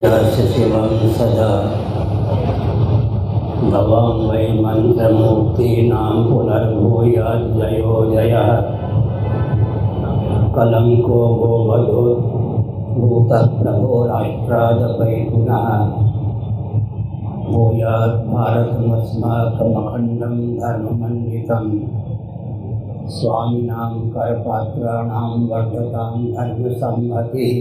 शिवं सदा भवं वै मन्त्रमूर्तीनां पुनर्भूयाज्जयो जयः कलंको गोवधो भूतप्रभोराष्ट्रादपै पुनः भूयात् भारतमस्माकमखण्डं धर्ममण्डितं स्वामिनां करपात्राणां वर्धतां धर्मसम्मतिः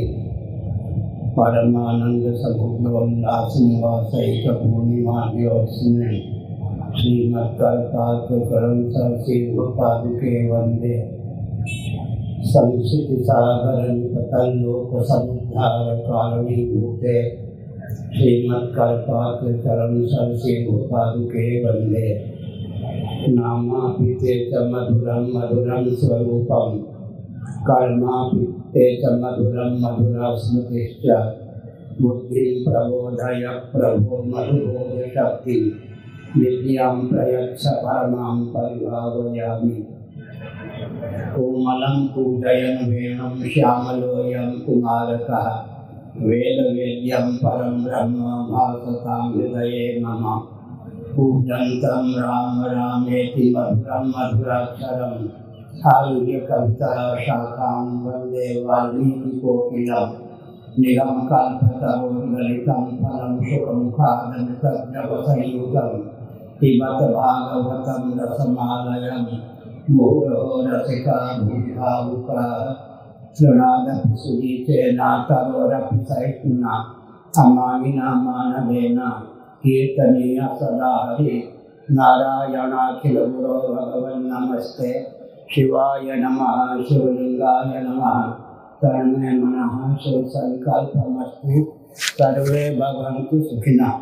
परमानंद समुद्रोल्लासनिवासैकपूर्णिमाद्योत्स्ने श्रीमत्कल्पात्रकरं सरसीवपादुके वन्दे संसितिसागरनिपतल्लोकसमुद्धारकारणीभूते श्रीमत्कल्पात्रकरं सरसीवपादुके वन्दे नामापिते च मधुरं मधुरं स्वरूपं कर्मापिते च मधुरं मधुरा स्मृतिश्च बुद्धिं प्रबोधय प्रभो मधुबोधशक्ति विद्यां प्रयच्छ परमां परिभावयामि कोमलं पूजयन् वेणुं श्यामलोऽयं कुमारकः वेदवेद्यं परं ब्रह्म भासतां हृदये मम पूजन्तं राम रामेति मधुरं मधुराक्षरम् आरुह्य कविता शाखां वन्दे वाल्मीकिकोकिलं निगमकल्पतरोर्गलितं फलं शुकमुखादमृतज्ञवसंयुतं पिबत भागवतं रसमालयं मुहुरहो रसिका भूभावुकाः शृणादपि सुगीतेनातरोरपि सहिष्णुना अमानिना मानवेन कीर्तनीय सदा हरि नारायणाखिल गुरो भगवन् नमस्ते शिवाय नमः शिवलिंगाय नमः तन्मे मनः शिवसंकल्पमस्तु सर्वे भवन्तु सुखिनः।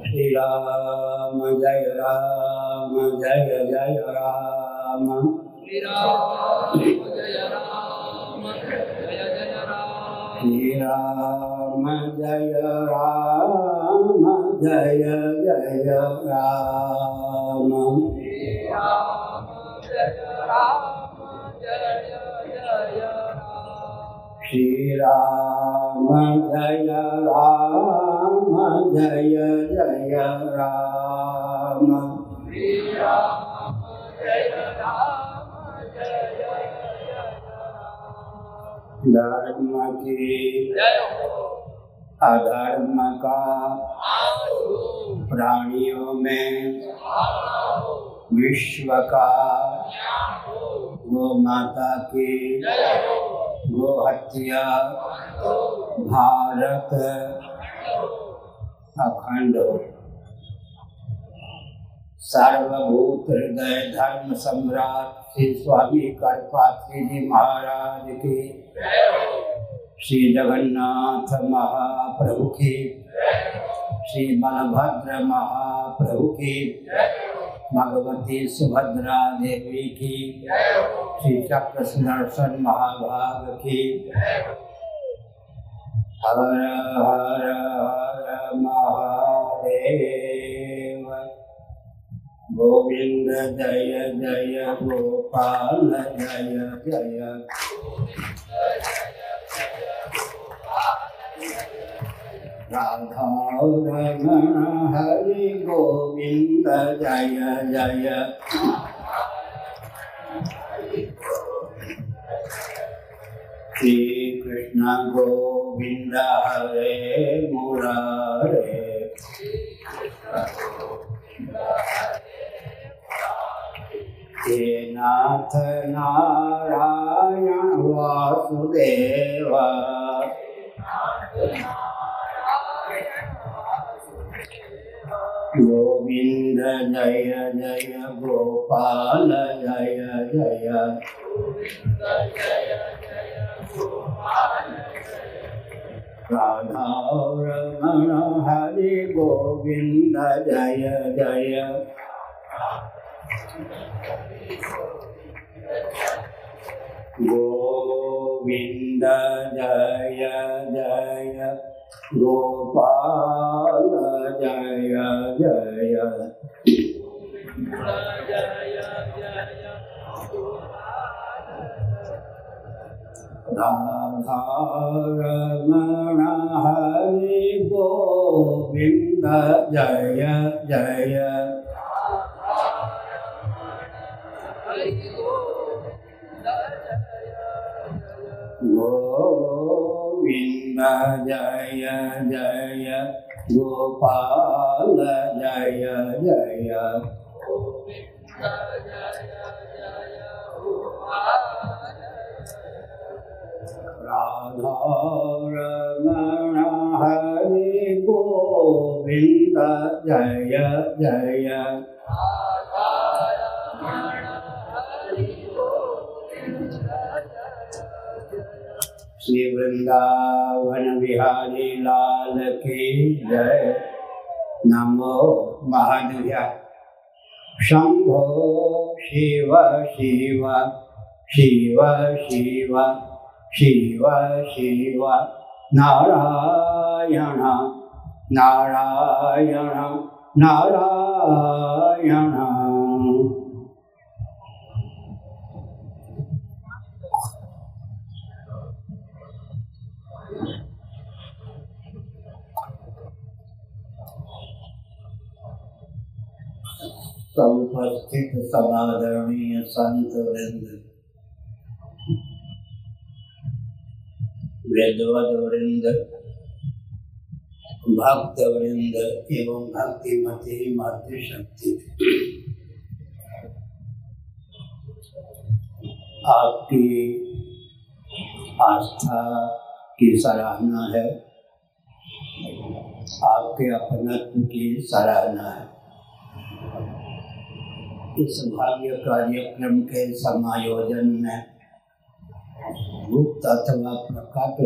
श्री राम जय राम जय जय राम श्री राम जय राम जय जय राम श्री राम जय राम जय जय राम श्री राम जय राम जय जय राम श्री राम जय राम जय जय राम श्री राम जय राम जय जय राम। धर्म की अधर्म का प्राणियों में विश्व का गो माता की गो हत्या भारत अखंड सर्वभूत हृदय धर्म सम्राट श्री स्वामी करपात्री जी महाराज की श्री जगन्नाथ महाप्रभु की श्री बलभद्र महाप्रभु की भगवती सुभद्रा देवी की श्री चक्र सुदर्शन महाभाग की हर हर हर महादेव गोविंद जय जय गोपाल जय जय राधा रमण हरि गोविंद जय जय श्री कृष्ण गोविंद हरे मुरारे हे नाथ नारायण वासुदेव गोविंद जय जय गोपाल जय जय राधा रमण हरि गोविंद जय जय गोविंद जय जय गोपाल जय जय राधा रमण हरि गोविंद जय जय गोविंद जय जय गोपाल जय जय राधा रमण हरि गोविंद जय जय श्री वृंदावन बिहारी लाल की जय। नमो महादेवाय। शंभो शिव शिव शिव शिव शिव शिव नारायण नारायण नारायण। उपस्थित समादरणीय संत वृंद, वेदवद वृंद, भक्त वृंद एवं भक्तिमती मातृशक्ति, आपकी आस्था की सराहना है, आपके अपनत्व की सराहना है। इस भव्य कार्यक्रम के समायोजन में गुप्त अथवा प्रकट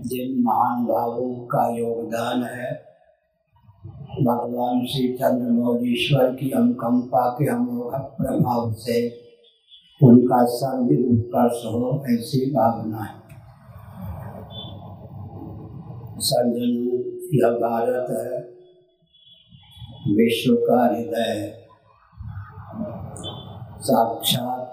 जिन महान भावों का योगदान है, भगवान श्री चंद्रमौलीश्वर की अनुकंपा के अमोघ प्रभाव से उनका सर्वित उत्कर्ष हो, ऐसी भावना है। सज्जनों, यह भारत है, विश्व का हृदय, साक्षात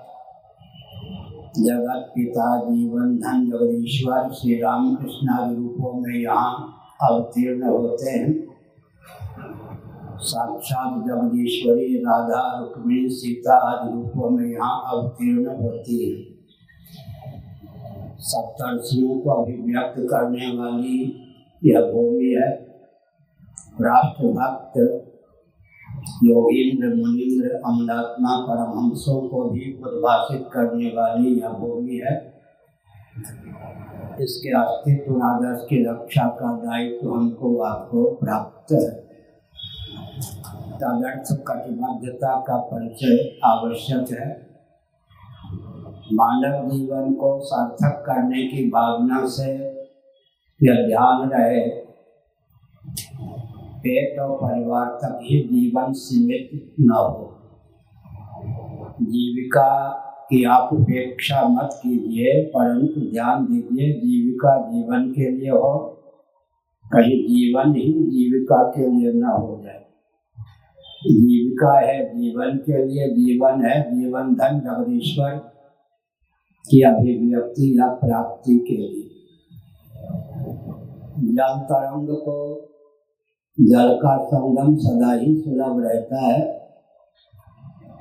जगत पिता जीवन धन जगदीश्वर श्री रामकृष्ण आदि रूपों में यहाँ अवतीर्ण होते हैं। साक्षात जगदीश्वरी राधा रुक्मिणी सीता आदि रूपों में यहाँ अवतीर्ण होती है। सप्तर्षियों को अभिव्यक्त करने वाली यह भूमि है। राष्ट्रभक्त योगींद्र मुनींद्र अमलात्मा परमहंसों को भी उद्भाषित करने वाली यह भूमि है। इसके अस्तित्व आदर्श की रक्षा का दायित्व हमको आपको प्राप्त है। तदर्थ कटिबद्धता का परिचय आवश्यक है। मानव जीवन को सार्थक करने की भावना से यह ध्यान रहे, पेट और परिवार तक ही जीवन सीमित न हो। जीविका की आप उपेक्षा मत कीजिए, परंतु ध्यान दीजिए जीविका जीवन के लिए हो, कहीं जीवन ही जीविका के लिए न हो जाए। जीविका है जीवन के लिए, जीवन है जीवन धन जगदीश्वर की अभिव्यक्ति या प्राप्ति के लिए। जल तरंग को जल का संगम सदा ही सुलभ रहता है।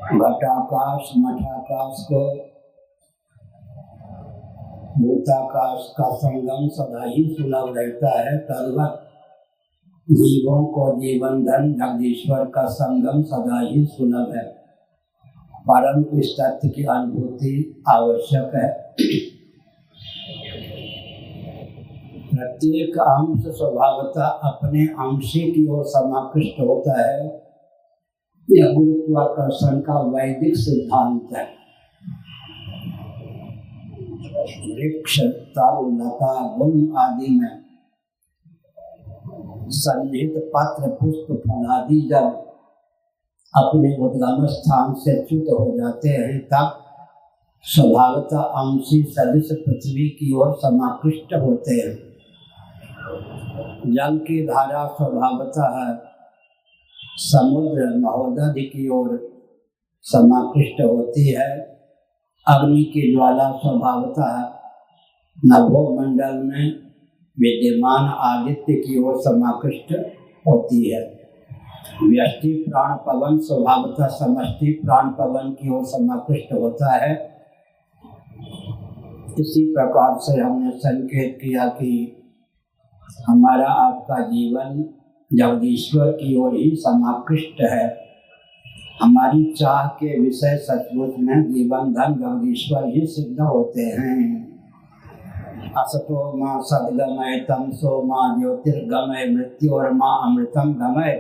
घटाकाश मठाकाश को भूताकाश का संगम सदा ही सुलभ रहता है। तद्वत जीवों को जीवन धन जगदीश्वर का संगम सदा ही सुलभ है, परंतु इस तथ्य की अनुभूति आवश्यक है। प्रत्येक अंश स्वभावतः अपने अंशी की ओर समाकृष्ट होता है। यह गुरुत्वाकर्षण का वैदिक सिद्धांत है। वृक्ष, तरु, लता, गुण आदि में सन्निहित पत्र, पुष्प, फल आदि जब अपने उद्गम स्थान से च्युत हो जाते हैं, तब स्वभावतः अंशी सदृश पृथ्वी की ओर समाकृष्ट होते हैं। जल की धारा स्वभावतः समुद्र महोदधि की ओर समाकृष्ट होती है। अग्नि की ज्वाला स्वभावतः नभोमंडल में विद्यमान आदित्य की ओर समाकृष्ट होती है। व्यष्टि प्राण पवन स्वभावतः समष्टि प्राण पवन की ओर समाकृष्ट होता है। इसी प्रकार से हमने संकेत किया कि हमारा आपका जीवन जगदीश्वर की ओर ही समाकृष्ट है। हमारी चाह के विषय सचमुच में जीवन धन जगदीश्वर ही सिद्ध होते हैं। असतो माँ सद्गमय तमसो माँ ज्योतिर्गमय मृत्योर माँ अमृतम गमय।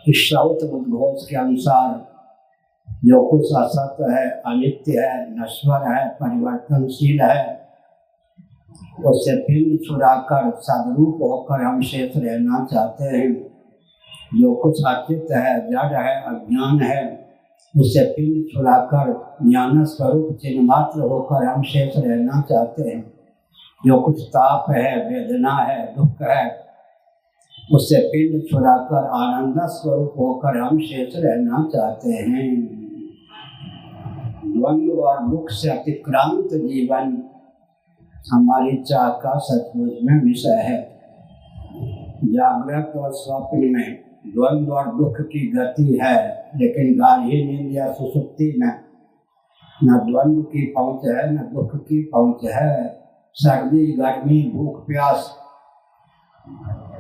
इस श्रौत उद्घोष के अनुसार जो कुछ असत है, अनित्य है, नश्वर है, परिवर्तनशील है, उससे पिंड छुड़ाकर सदरूप होकर हम शेष रहना चाहते हैं। जो कुछ अचित है, जड़ है, अज्ञान है, उससे पिंड छुड़ाकर ज्ञान स्वरूप चिन्ह मात्र होकर हम शेष रहना चाहते हैं। जो कुछ ताप है, वेदना है, दुख है, उससे पिंड छुड़ाकर आनंद स्वरूप होकर हम शेष रहना चाहते हैं। द्वंद्व और दुख से अतिक्रांत जीवन हमारी चाह का सचमुच में विषय है। जागृत और स्वप्न में द्वंद्व और दुख की गति है, लेकिन गाढ़ी नींद या सुसुप्ति में न द्वंद्व की पहुँच है न दुख की पहुँच है। सर्दी गर्मी भूख प्यास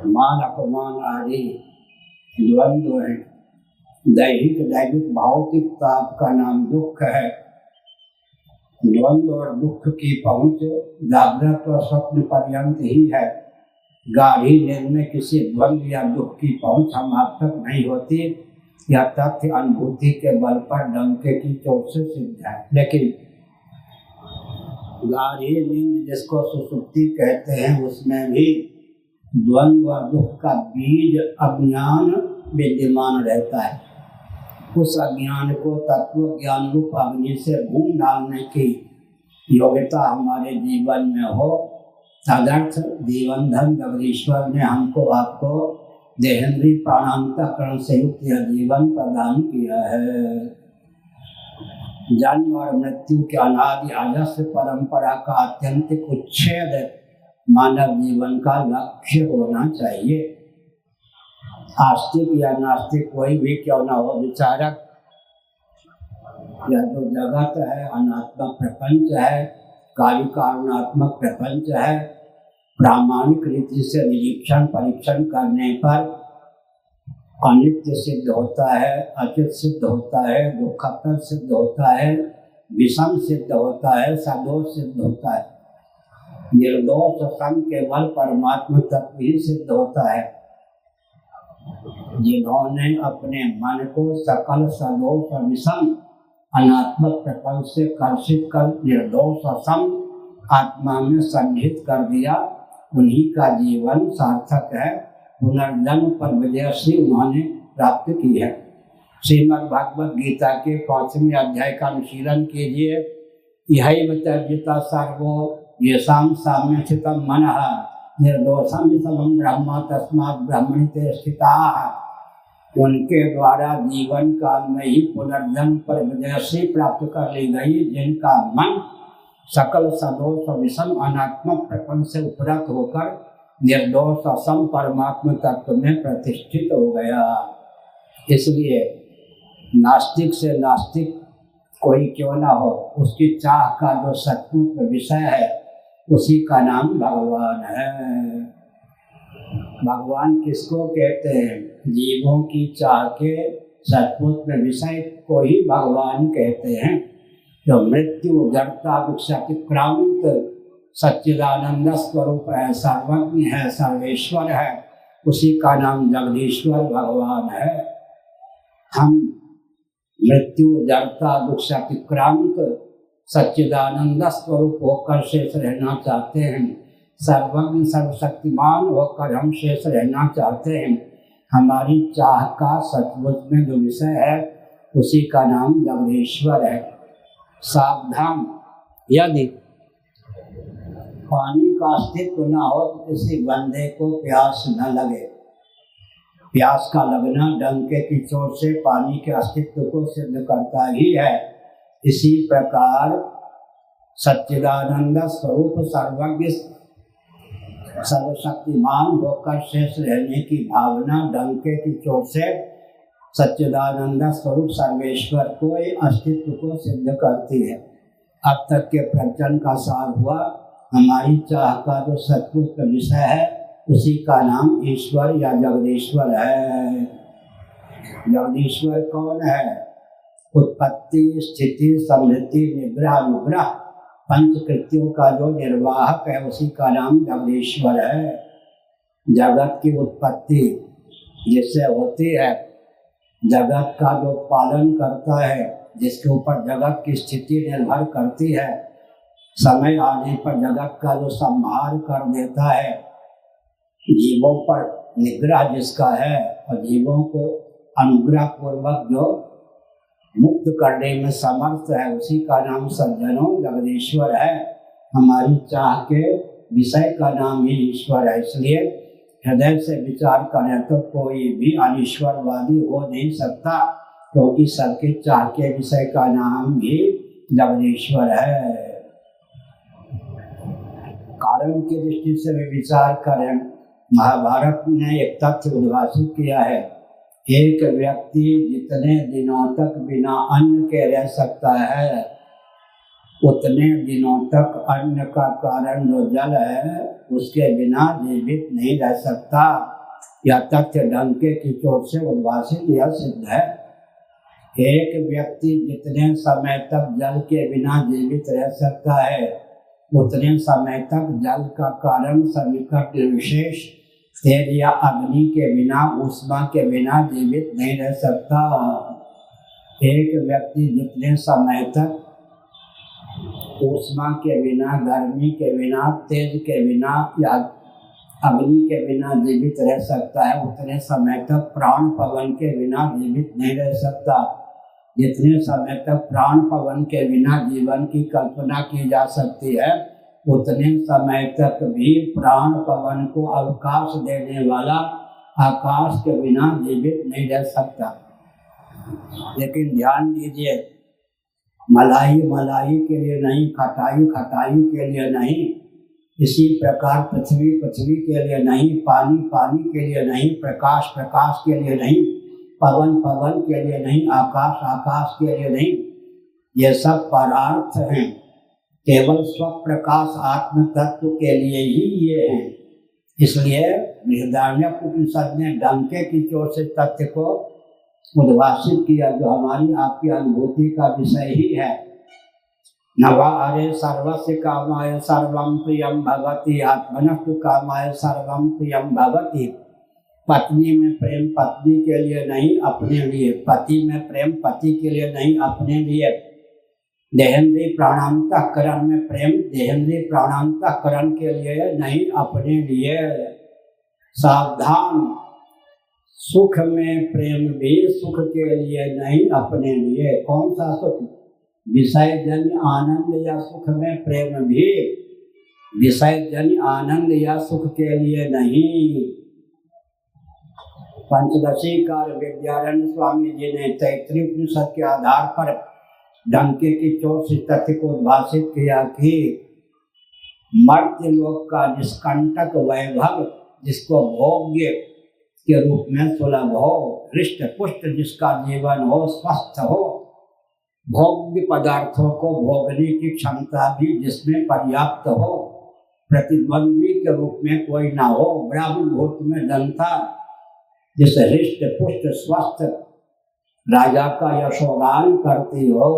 मान अपमान आदि द्वंद्व है। दैहिक दैविक भौतिक ताप का नाम दुख है। द्वंद्व और दुख की पहुँच जागृत और स्वप्न पर्यंत ही है। गाढ़ी नींद में किसी द्वंद्व या दुख की पहुँच हम आप तक नहीं होती। यह तथ्य अनुभूति के बल पर डंके की चोट से सिद्ध है। लेकिन गाढ़ी नींद जिसको सुसुप्ति कहते हैं, उसमें भी द्वंद्व और दुख का बीज अज्ञान विद्यमान रहता है। उस अज्ञान को तत्व ज्ञान रूप अग्नि से भून डालने की योग्यता हमारे जीवन में हो, तदर्थ जीवन धन जगदीश्वर ने हमको आपको देहेंद्री प्राणांतकरण से युक्त यह जीवन प्रदान किया है। जन्म और मृत्यु के अनादि आलस्य परंपरा का आत्यंतिक उच्छेद मानव जीवन का लक्ष्य होना चाहिए। आस्तिक या नास्तिक कोई भी क्यों न हो, विचारक यह जो जगत है, अनात्मक प्रपंच है, कार्य कारणात्मक प्रपंच है, प्रामाणिक रीति से निरीक्षण परीक्षण करने पर अनित्य सिद्ध होता है, अचित सिद्ध होता है, दुखकर सिद्ध होता है, विषम सिद्ध होता है, सदोष सिद्ध होता है। निर्दोष सम केवल परमात्मा तत्व ही सिद्ध होता है। जिन्होंने अपने मन को सकल सदोष और विषम अनात्मक प्रपंच से कर्षित कर निर्दोष और सम आत्मा में सन्निहित कर दिया, उन्हीं का जीवन सार्थक है। पुनर्जन्म पर विजयश्री उन्होंने प्राप्त की है। श्रीमद् भागवत गीता के 5वें अध्याय का अनुशीलन कीजिए। यही तर्जिता सर्वो येषां साम्य स्थितं मनः निर्दोषं विषमं ब्रह्म तस्मात् ब्रह्मणि ते स्थिताः। उनके द्वारा जीवन काल में ही पुनर्जन्म पर विजयश्री प्राप्त कर ली गई, जिनका मन सकल सदोष और विषम अनात्मक प्रपंच से उपरत होकर निर्दोष और सम परमात्म तत्व में प्रतिष्ठित हो गया। इसलिए नास्तिक से नास्तिक कोई क्यों ना हो, उसकी चाह का जो सचमुच विषय है उसी का नाम भगवान है। भगवान किसको कहते हैं? जीवों की चाह के सचमुच में विषय को ही भगवान कहते हैं। जो मृत्यु जड़ता दुष्क्रांत सच्चिदानंद स्वरूप है, सर्वज्ञ है, सर्वेश्वर है, उसी का नाम जगदीश्वर भगवान है। हम मृत्यु जड़ता दुष्क्रांत सच्चिदानंद स्वरूप होकर शेष रहना चाहते हैं। सर्वज्ञ सर्वशक्तिमान होकर हम शेष रहना चाहते हैं। हमारी चाह का सचमुच में जो विषय है उसी का नाम जगदीश्वर है। सावधान, यदि पानी का अस्तित्व न हो तो किसी बंदे को प्यास न लगे। प्यास का लगना डंके की चोट से पानी के अस्तित्व को सिद्ध करता ही है। इसी प्रकार सच्चिदानंद स्वरूप सर्वज्ञ सर्वशक्तिमान होकर शेष रहने की भावना डंके की चोट से सच्चिदानंद स्वरूप सर्वेश्वर को अस्तित्व को सिद्ध करती है। अब तक के प्रवचन का सार हुआ, हमारी चाह का जो सत्पुरुष विषय है उसी का नाम ईश्वर या जगदीश्वर है। जगदीश्वर कौन है? उत्पत्ति, स्थिति, समृद्धि, निग्रह, अनुग्रह, पंच कृत्यों का जो निर्वाहक है उसी का नाम जगदीश्वर है। जगत की उत्पत्ति जिससे होती है, जगत का जो पालन करता है, जिसके ऊपर जगत की स्थिति निर्भर करती है, समय आने पर जगत का जो संहार कर देता है, जीवों पर निग्रह जिसका है और जीवों को अनुग्रह पूर्वक जो मुक्त करने में समर्थ है, उसी का नाम सज्जनों जगदीश्वर है। हमारी चाह के विषय का नाम ही ईश्वर है। इसलिए हृदय से विचार करें तो कोई भी अनीश्वरवादी हो नहीं सकता, क्योंकि सबके चाह के विषय का नाम ही जगदीश्वर है। कारण की दृष्टि से भी विचार करें, महाभारत ने एक तथ्य उद्भाषित किया है, एक व्यक्ति जितने दिनों तक बिना अन्न के रह सकता है, उतने दिनों तक अन्न का कारण जो जल है उसके बिना जीवित नहीं रह सकता। यह तथ्य डंके की चोट से उद्भाषित यह सिद्ध है। एक व्यक्ति जितने समय तक जल के बिना जीवित रह सकता है, उतने समय तक जल का कारण सन्निकट विशेष तेल या अग्नि के बिना, ऊष्मा के बिना जीवित नहीं रह सकता। एक व्यक्ति जितने समय तक ऊष्मा के बिना, गर्मी के बिना, तेज के बिना या अग्नि के बिना जीवित रह सकता है, उतने समय तक प्राण पवन के बिना जीवित नहीं रह सकता। जितने समय तक प्राण पवन के बिना जीवन की कल्पना की जा सकती है, उतने समय तक भी प्राण पवन को अवकाश देने वाला आकाश के बिना जीवित नहीं रह सकता। लेकिन ध्यान दीजिए, मलाई मलाई के लिए नहीं, खटाई खटाई के लिए नहीं, इसी प्रकार पृथ्वी पृथ्वी के लिए नहीं, पानी पानी के लिए नहीं, प्रकाश प्रकाश के लिए नहीं, पवन पवन के लिए नहीं, आकाश आकाश के लिए नहीं, ये सब परार्थ हैं। केवल स्वप्रकाश आत्म तत्व के लिए ही ये हैं। इसलिए बृहदारण्यकोपनिषद ने डंके की चोट से तथ्य को उद्भाषित किया, जो हमारी आपकी अनुभूति का विषय ही है। नवा अरे सर्वस्य कामाय सर्वं प्रियं भवति, आत्मनस्तु कामाय सर्वं प्रियं भवति। पत्नी में प्रेम पत्नी के लिए नहीं, अपने लिए। पति में प्रेम पति के लिए नहीं, अपने लिए। देहेंद्रीय प्राणांतःकरण में प्रेम देहेंद्रीय प्राणांतःकरण के लिए नहीं, अपने लिए। सावधान, सुख में प्रेम भी सुख के लिए नहीं, अपने लिए। कौन सा सुख? विषय जन्य आनंद या सुख में प्रेम भी विषय जन्य आनंद या सुख के लिए नहीं। पंचदशी कार विद्यारण्य स्वामी जी ने तैत्तिरीय उपनिषद के आधार पर डंके की चोट से तथ्य को उद्भाषित किया कि मर्त्य लोक का निष्कंटक वैभव, जिसको भोग्य के रूप में सुलभ हो, हृष्ट पुष्ट जिसका जीवन हो, स्वस्थ हो, भोग्य पदार्थों को भोगने की क्षमता भी जिसमें पर्याप्त हो, प्रतिद्वंद्वी के रूप में कोई ना हो, ब्रह्म मुहूर्त में जनता जिस हृष्ट पुष्ट स्वस्थ राजा का यशोगान करती हो,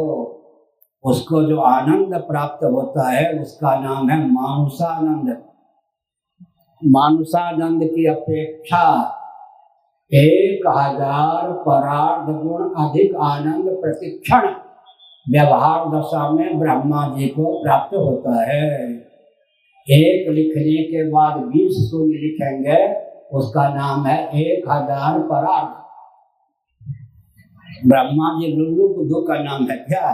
उसको जो आनंद प्राप्त होता है उसका नाम है मानुषानंद। मानुषानंद की अपेक्षा 1000 परार्ध गुण अधिक आनंद प्रतिक्षण व्यवहार दशा में ब्रह्मा जी को प्राप्त होता है। एक लिखने के बाद 20 शून्य लिखेंगे, उसका नाम है 1000 परार्ध। ब्रह्मा जी लुल्लु बुद्धू का नाम है क्या?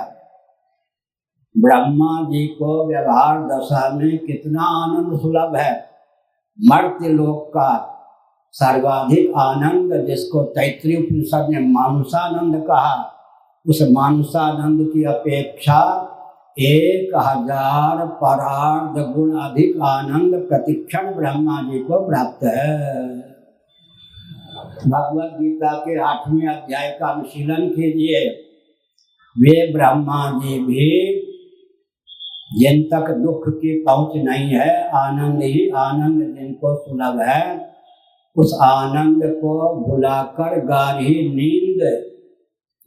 ब्रह्मा जी को व्यवहार दशा में कितना आनंद सुलभ है। मर्त्य लोक का सर्वाधिक आनंद, जिसको तैत्तिरीय उपनिषद ने मानुषानंद कहा, उस मानसानंद की अपेक्षा 1000 परार्ध गुण अधिक आनंद प्रतिक्षण ब्रह्मा जी को प्राप्त है। भगवद गीता के 8वें अध्याय का अनुशीलन कीजिए। वे ब्रह्मा जी भी जिन तक दुख की पहुंच नहीं है, आनंद ही आनंद जिनको सुलभ है, उस आनंद को भुलाकर गाढ़ी नींद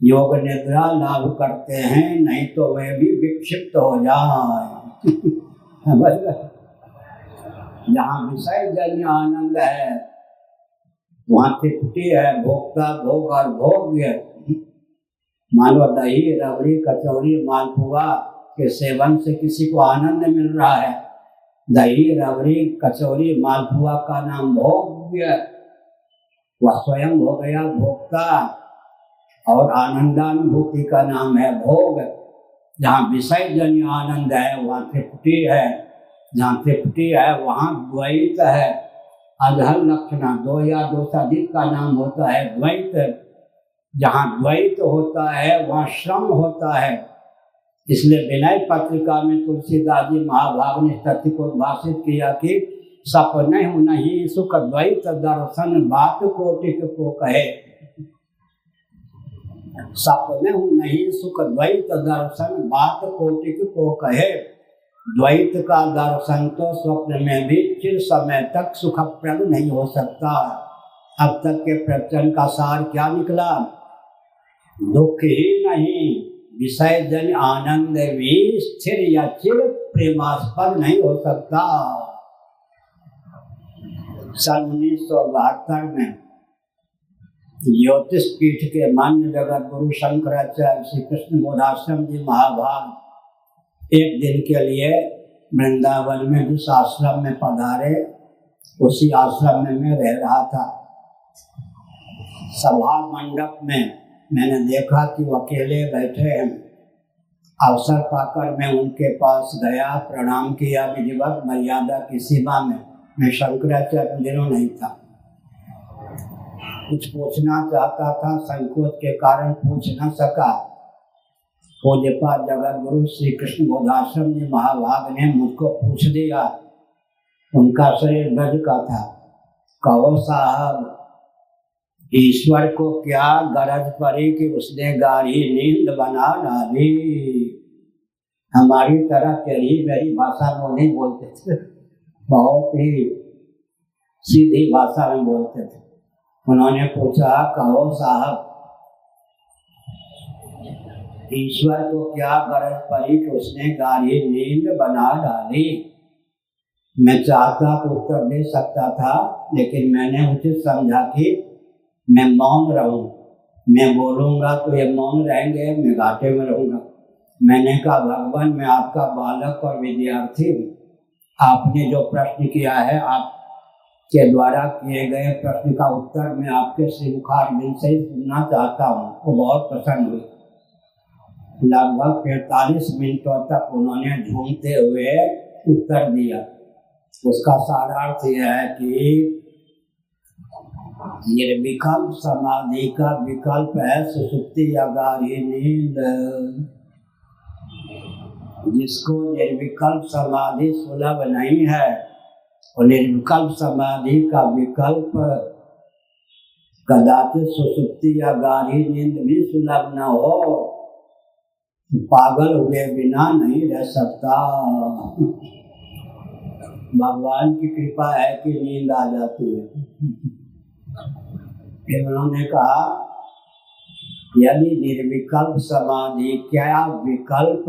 योग निद्रा लाभ करते हैं, नहीं तो वे भी विक्षिप्त हो जाए। जहाँ विषय जन्य आनंद है वहाँ तृप्ति है, भोक्ता भोग और भोग्य। मानो दही रबड़ी कचौरी मालपुआ के सेवन से किसी को आनंद मिल रहा है, दही रबड़ी कचौरी मालपुआ का नाम भोग्य, वह स्वयं हो गया भोक्ता, और आनंदानुभूति का नाम है भोग। जहाँ विषय जन्य आनंद है वहाँ तृप्ति है, जहाँ तृप्ति है वहाँ द्वैत है। अधर लक्षणा, दो या दो से अधिक का नाम होता है द्वैत। जहाँ द्वैत होता है वहाँ श्रम होता है। इसलिए विनय पत्रिका में तुलसीदास जी महाभाग ने तथ्य को उद्भाषित किया कि सपने नहीं सुख द्वैत दर्शन बात कोटिक को कहे। सपने नहीं सुख द्वैत दर्शन बात कोटिक को कहे। द्वैत का दर्शन तो स्वप्न में भी चिर समय तक सुखप्रद नहीं हो सकता। अब तक के प्रवचन का सार क्या निकला? दुख ही नहीं, विषय जन आनंद भी स्थिर या चिर प्रेमास्पद नहीं हो सकता। सन 1972 में ज्योतिष पीठ के मान्य जगत गुरु शंकराचार्य श्री कृष्ण बोधाश्रम जी महाभाग एक दिन के लिए वृंदावन में जिस आश्रम में पधारे, उसी आश्रम में मैं रह रहा था। सभा मंडप में मैंने देखा कि वो अकेले बैठे हैं। अवसर पाकर मैं उनके पास गया, प्रणाम किया विधिवत मर्यादा की सीमा में। मैं शंकराचार्य दिनों नहीं था, कुछ पूछना चाहता था, संकोच के कारण पूछ न सका। पूज्यपाद जगत गुरु श्री कृष्ण बोधाश्रम जी महाभाग ने मुझको पूछ दिया। उनका शरीर गज का था। कहो साहब, ईश्वर को क्या गरज पड़ी कि उसने गाढ़ी नींद बना डाली। हमारी तरह तेरी मेरी भाषा में नहीं बोलते थे, बहुत ही सीधी भाषा में बोलते थे। उन्होंने पूछा, कहो साहब, ईश्वर को क्या गरज पड़ी कि उसने गाढ़ी नींद बना डाली। मैं चाहता तो उत्तर दे सकता था, लेकिन मैंने उचित समझा कि मैं मौन रहूं। मैं बोलूंगा तो ये मौन रहेंगे, मैं घाटे में रहूंगा। मैंने कहा, भगवान, मैं आपका बालक और विद्यार्थी हूँ। आपने जो प्रश्न किया है, आप के द्वारा किए गए प्रश्न का उत्तर मैं आपके श्रीमुखारविंद से ही सुनना चाहता हूँ। वो बहुत प्रसन्न हुए। लगभग 45 मिनटों तक उन्होंने झूमते हुए उत्तर दिया। उसका सारार्थ यह है कि निर्विकल्प समाधि का विकल्प है सुषुप्ति या गाढ़ी नींद। जिसको निर्विकल्प समाधि सुलभ नहीं है, और निर्विकल्प समाधि का विकल्प कदाचित सुषुप्ति या गाढ़ी नींद भी सुलभ न हो, पागल हुए बिना नहीं रह सकता। भगवान की कृपा है कि नींद आ जाती है। फिर उन्होंने कहा, यदि निर्विकल्प समाधि क्या विकल्प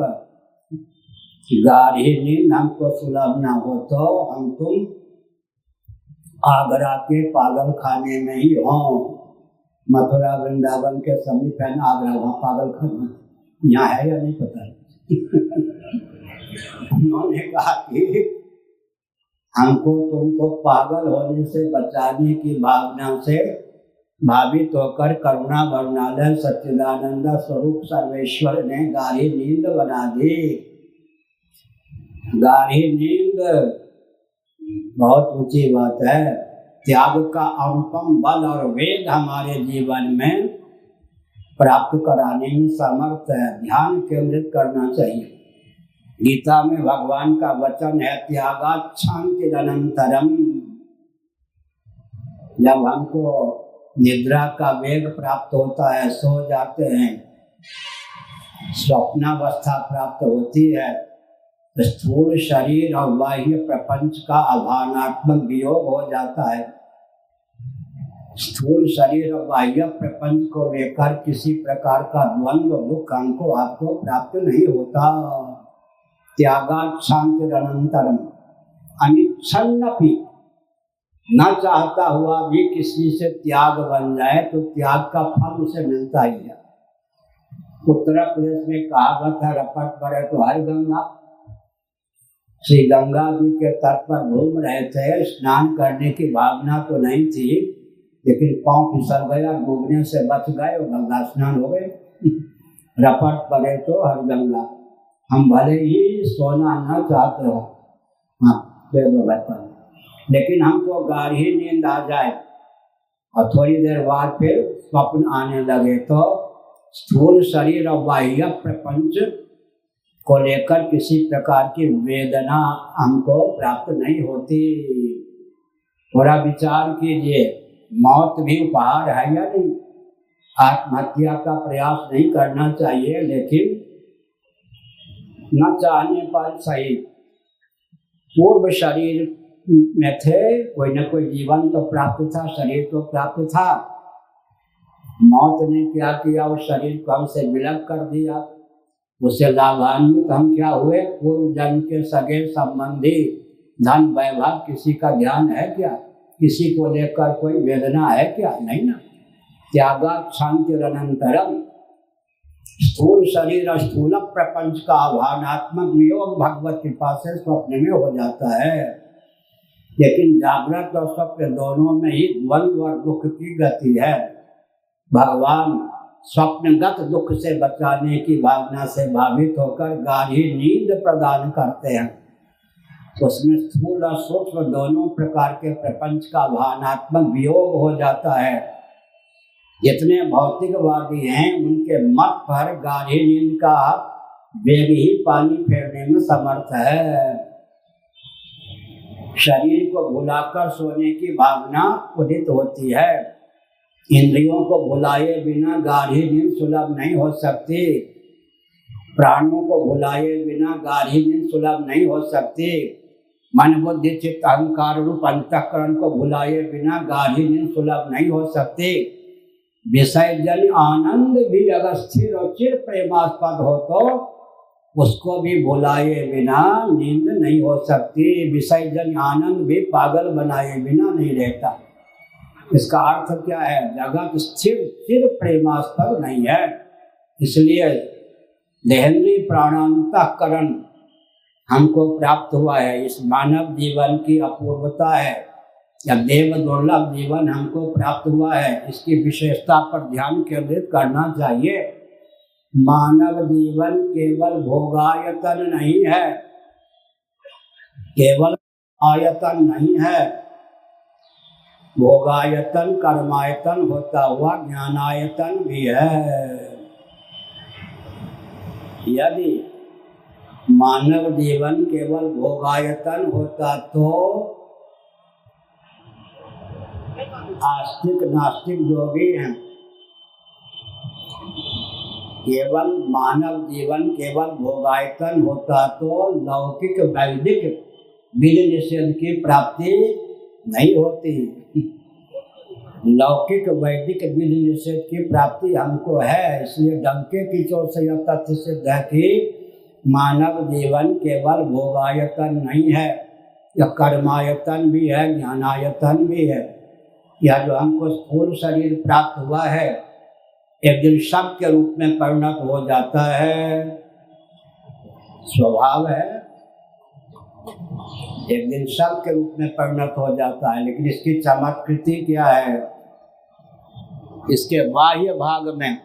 गाढ़ी नींद हमको सुलभ न हो, तो हम तुम आगरा के पागल खाने में ही हो। मथुरा वृंदावन के समीप है ना आगरा, वहाँ पागल खाना यहाँ है या नहीं पता। उन्होंने कहा कि हमको तुमको पागल होने से बचाने की भावना से भावित होकर करुणा वरुणालय सच्चिदानंद स्वरूप सर्वेश्वर ने गाढ़ी नींद बना दी। गाढ़ी नींद बहुत ऊंची बात है। त्याग का अनुपम बल और वेग हमारे जीवन में प्राप्त कराने में समर्थ है। ध्यान केंद्रित करना चाहिए। गीता में भगवान का वचन है, त्यागात् शान्तिरनन्तरम्। जब हमको निद्रा का वेग प्राप्त होता है, सो जाते हैं, स्वप्नावस्था प्राप्त होती है, स्थूल शरीर और बाह्य प्रपंच का आभानात्मक वियोग हो जाता है। स्थूल शरीर और बाह्य प्रपंच को लेकर किसी प्रकार का द्वंद्व दुख हमको आपको प्राप्त नहीं होता। त्यागात् शान्तिरनन्तरम्। अनिच्छन्नपि, न चाहता हुआ भी किसी से त्याग बन जाए तो त्याग का फल उसे मिलता ही है। उत्तर प्रदेश में कहावत है, रपट पड़े तो हर गंगा। श्री गंगा जी के तट पर घूम रहे थे, स्नान करने की भावना तो नहीं थी, लेकिन पांव फिसल गया, डूबने से बच गए और गंगा स्नान हो गए। रपट पड़े तो हर गंगा। हम भले ही सोना न चाहते हो, हाँ दे दो भाई, लेकिन हमको गाढ़ी नींद आ जाए और थोड़ी देर बाद फिर स्वप्न आने लगे तो स्थूल शरीर और बाह्य प्रपंच को लेकर किसी प्रकार की वेदना हमको प्राप्त नहीं होती। थोड़ा विचार कीजिए, मौत भी उपहार है या नहीं? आत्महत्या का प्रयास नहीं करना चाहिए, लेकिन न चाहने पर सही। पूर्व शरीर में थे, कोई न कोई जीवन तो प्राप्त था, शरीर तो प्राप्त था। मौत ने क्या किया, उस शरीर को हमसे विलग कर दिया। उससे लाभान्वित हम क्या हुए? पूर्व जन्म के सगे संबंधी, धन वैभव, किसी का ध्यान है क्या? किसी को लेकर कोई वेदना है क्या? नहीं ना। त्यागात् शान्तिरनन्तरम्। स्थूल शरीर और स्थूल प्रपंच का आभानात्मक वियोग भगवत कृपा से स्वप्न में हो जाता है। लेकिन जागृत और स्वप्न दोनों में ही द्वंद्व और दुख की गति है। भगवान स्वप्नगत दुख से बचाने की भावना से भावित होकर गाढ़ी नींद प्रदान करते हैं। उसमें स्थूल और सूक्ष्म दोनों प्रकार के प्रपंच का भावनात्मक वियोग हो जाता है। जितने भौतिकवादी हैं उनके मत पर गाढ़ी नींद का वेग ही पानी फेरने में समर्थ है। शरीर को भुलाकर सोने की भावना उदित होती है। इंद्रियों को भुलाए बिना गाढ़ी नींद सुलभ नहीं हो सकती। प्राणों को भुलाए बिना गाढ़ी नींद सुलभ नहीं हो सकती। मन बुद्धि चित्त अहंकार रूप अंतःकरण को भुलाए बिना गाढ़ी नींद सुलभ नहीं हो सकती। विषय जन आनंद भी अगर स्थिर और चिर प्रेमास्पद हो तो उसको भी भुलाए बिना नींद नहीं हो सकती। विषय जन आनंद भी पागल बनाए बिना नहीं रहता। इसका अर्थ क्या है? जगत स्थिर चिर प्रेमास्पद नहीं है। इसलिए देहेंद्रीय प्राणांतःकरण हमको प्राप्त हुआ है। इस मानव जीवन की अपूर्वता है, या देव दुर्लभ जीवन हमको प्राप्त हुआ है। इसकी विशेषता पर ध्यान केंद्रित करना चाहिए। मानव जीवन केवल भोगायतन नहीं है, केवल आयतन नहीं है। भोगायतन कर्मायतन होता हुआ ज्ञानायतन भी है। यदि मानव जीवन केवल भोगायतन होता तो आस्तिक नास्तिक जो भी हैं, केवल मानव जीवन केवल भोगायतन होता तो लौकिक वैदिक विधि निषेध की प्राप्ति नहीं होती। लौकिक वैदिक विधि निषेध की प्राप्ति हमको है। इसलिए डंके की चोट से यह तथ्य सिद्ध है कि मानव जीवन केवल भोगायतन नहीं है, यह कर्मायतन भी है, ज्ञानायतन भी है। यह जो हमको स्थूल शरीर प्राप्त हुआ है, एक दिन शव के रूप में परिणत हो जाता है, स्वभाव है। एक दिन शव के रूप में परिणत हो जाता है, लेकिन इसकी चमत्कृति क्या है? इसके बाह्य भाग में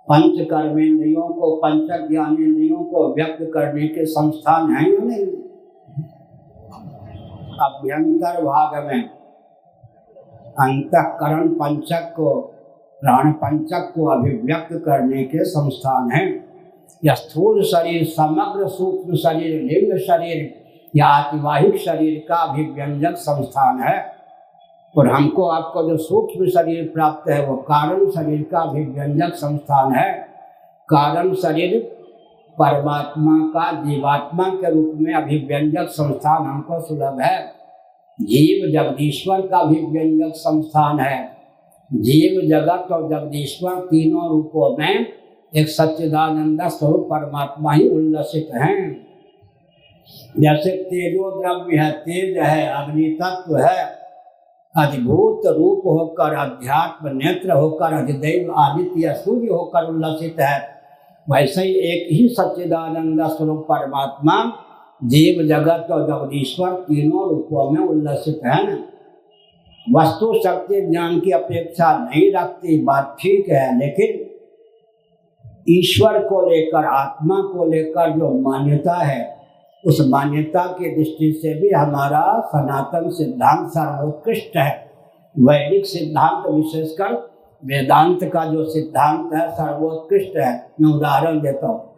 पंच कर्मेंद्रियों को, पंच ज्ञानेंद्रियों को व्यक्त करने के संस्थान हैं या नहीं? अभ्यंतर भाग में अंतःकरण पंचक को प्राण पंचक को अभिव्यक्त करने के संस्थान हैं। यह स्थूल शरीर, समग्र सूक्ष्म शरीर, लिंग शरीर या आतिवाहिक शरीर का अभिव्यंजक संस्थान है। और हमको आपको जो सूक्ष्म शरीर प्राप्त है वो कारण शरीर का अभिव्यंजक संस्थान है। कारण शरीर परमात्मा का जीवात्मा के रूप में अभिव्यंजक संस्थान हमको सुलभ है। जीव जगदीश्वर का अभिव्यंजक संस्थान है। जीव जगत और जगदीश्वर तीनों रूपों में एक सच्चिदानंद स्वरूप परमात्मा ही उल्लसित हैं। जैसे तेजो द्रव्य है, तेज है, अग्नि तत्व है, अधिभूत रूप होकर, अध्यात्म नेत्र होकर, अधिदैव आदित्य सूर्य होकर उल्लसित है, वैसे ही एक ही सच्चिदानंद स्वरूप परमात्मा जीव जगत और जगदीश्वर तीनों रूपों में उल्लसित है। वस्तु शक्ति ज्ञान की अपेक्षा नहीं रखती, बात ठीक है, लेकिन ईश्वर को लेकर, आत्मा को लेकर जो मान्यता है, उस मान्यता की दृष्टि से भी हमारा सनातन सिद्धांत सर्वोत्कृष्ट है। वैदिक सिद्धांत विशेषकर वेदांत का जो सिद्धांत है सर्वोत्कृष्ट है। मैं उदाहरण देता हूँ।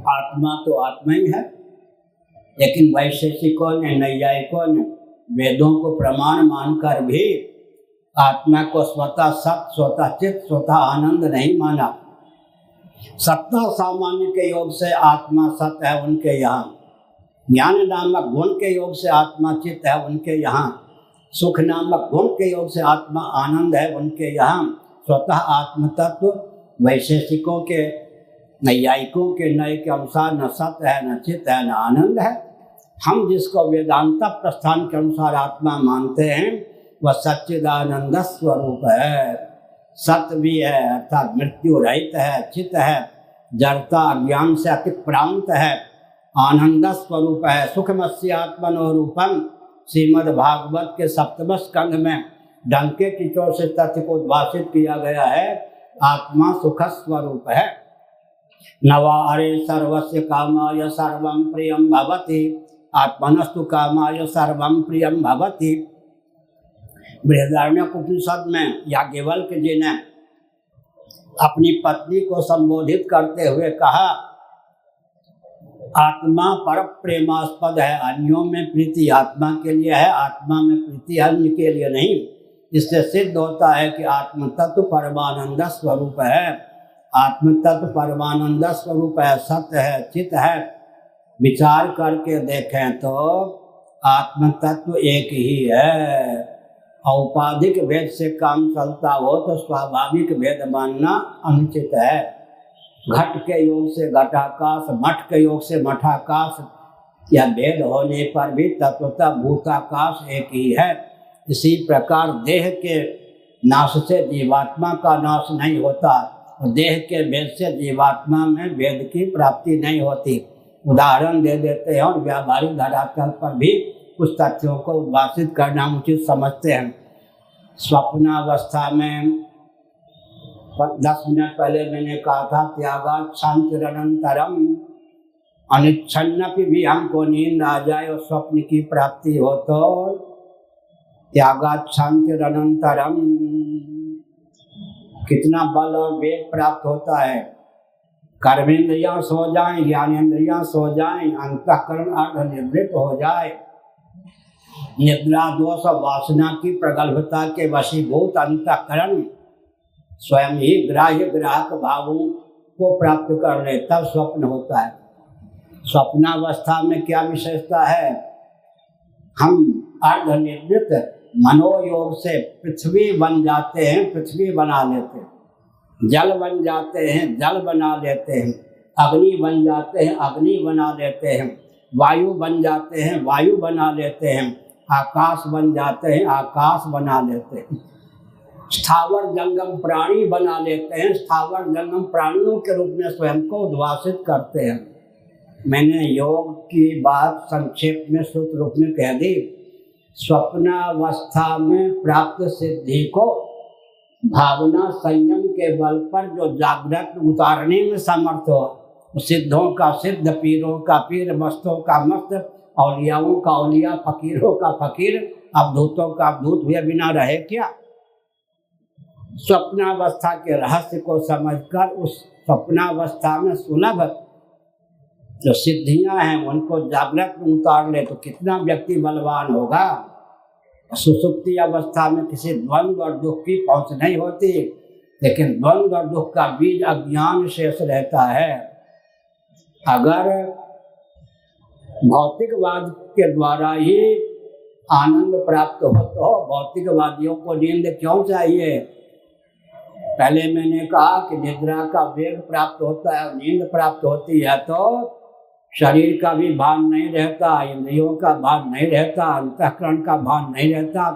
आत्मा तो आत्मा ही है, लेकिन वैशेषिकों ने, नैयायिकों ने वेदों को प्रमाण मानकर भी आत्मा को स्वतः सत्य, स्वतः चित्त, स्वतः आनंद नहीं माना। सत्ता सामान्य के योग से आत्मा सत्य है उनके यहाँ, ज्ञान नामक गुण के योग से आत्मा चित्त है उनके यहाँ, सुख नामक गुण के योग से आत्मा आनंद है उनके यहाँ। स्वतः आत्म तत्व वैशेषिकों के, नैयायिकों के नए के अनुसार न सत्य है, न चित्त है, न आनंद है। हम जिसको वेदांत प्रस्थान के अनुसार आत्मा मानते हैं वह सच्चिदानंद स्वरूप है। सत्य भी है अर्थात मृत्यु रहित है, चित्त है, जड़ता अज्ञान से अतिक्रांत है, आनंद स्वरूप है। सुखमस्य आत्मनो रूपम, श्रीमद् भागवत के 7वें स्कंध में डंके की चोट से तथ्य को उद्भाषित किया गया है। आत्मा सुख स्वरूप है। नवारे सर्वस्य कामाय सर्वं प्रियं भवति, आत्मनस्तु कामाय सर्वं प्रियं भवति। बृहदारण्यक उपनिषद में याज्ञवल्क्य जी ने अपनी पत्नी को संबोधित करते हुए कहा, आत्मा पर प्रेमास्पद है, अन्यों में प्रीति आत्मा के लिए है, आत्मा में प्रीति अन्य के लिए नहीं। इससे सिद्ध होता है कि आत्म तत्व परमानंद स्वरूप है। आत्म तत्व परमानंद स्वरूप है, सत्य है, चित्त है। विचार करके देखें तो आत्म तत्व एक ही है। औपाधिक भेद से काम चलता हो तो स्वाभाविक भेद मानना अनुचित है। घट के योग से घटाकाश, मठ के योग से मठाकाश, यह भेद होने पर भी तत्वतः भूताकाश एक ही है। इसी प्रकार देह के नाश से जीवात्मा का नाश नहीं होता, देह के भेद से जीवात्मा में भेद की प्राप्ति नहीं होती। उदाहरण दे देते हैं और व्यावहारिक धरातल पर भी कुछ तथ्यों को उद्भाषित करना उचित समझते हैं। स्वप्नावस्था में 10 मिनट पहले मैंने कहा था, त्यागात् शांतिरनंतरम, अनिच्छन्नपि भी हमको नींद आ जाए और स्वप्न की प्राप्ति हो तो त्यागात् शांतिरनंतरम, कितना बल और वेग प्राप्त होता है। कर्मेंद्रियां सो जाएं, ज्ञानेंद्रियां सो जाएं, अंतःकरण अर्धनिवृत्त हो जाए, निद्रा दोष वासना की प्रगल्भता के वशीभूत अंतःकरण स्वयं ही ग्राह्य ग्राहक भावों को प्राप्त कर ले, तब स्वप्न होता है। स्वप्नावस्था में क्या विशेषता है? हम अर्धनिवृत्त मनोयोग से पृथ्वी बन जाते हैं, पृथ्वी बना लेते हैं, जल बन जाते हैं, जल बना लेते हैं, अग्नि बन जाते हैं, अग्नि बना लेते हैं, वायु बन जाते हैं, वायु बना लेते हैं, आकाश बन जाते हैं, आकाश बना लेते हैं, स्थावर जंगम प्राणी बना लेते हैं, स्थावर जंगम प्राणियों के रूप में स्वयं को उद्भाषित करते हैं। मैंने योग की बात संक्षेप में सूत्र रूप में कह दी। स्वप्नावस्था में प्राप्त सिद्धि को भावना संयम के बल पर जो जागृत उतारने में समर्थ हो, सिद्धों का सिद्ध, पीरों का पीर, मस्तों का मस्त औलियाओं का औलिया, फकीरों का फकीर, अवधूतों का अवधूत हुए बिना रहे क्या? स्वप्नावस्था के रहस्य को समझकर उस स्वप्नावस्था में सुलभ जो सिद्धियां हैं उनको जागृत में उतार ले तो कितना व्यक्ति बलवान होगा। सुसुप्ति अवस्था में किसी द्वंद्व और दुख की पहुंच नहीं होती, लेकिन द्वंद्व और दुख का बीज अज्ञान शेष रहता है। अगर भौतिकवाद के द्वारा ही आनंद प्राप्त हो तो भौतिकवादियों को नींद क्यों चाहिए? पहले मैंने कहा कि निद्रा का वेग प्राप्त होता है, नींद प्राप्त होती है तो शरीर का भी भान नहीं रहता, इंद्रियों का भान नहीं रहता, अंतःकरण का भान नहीं रहता,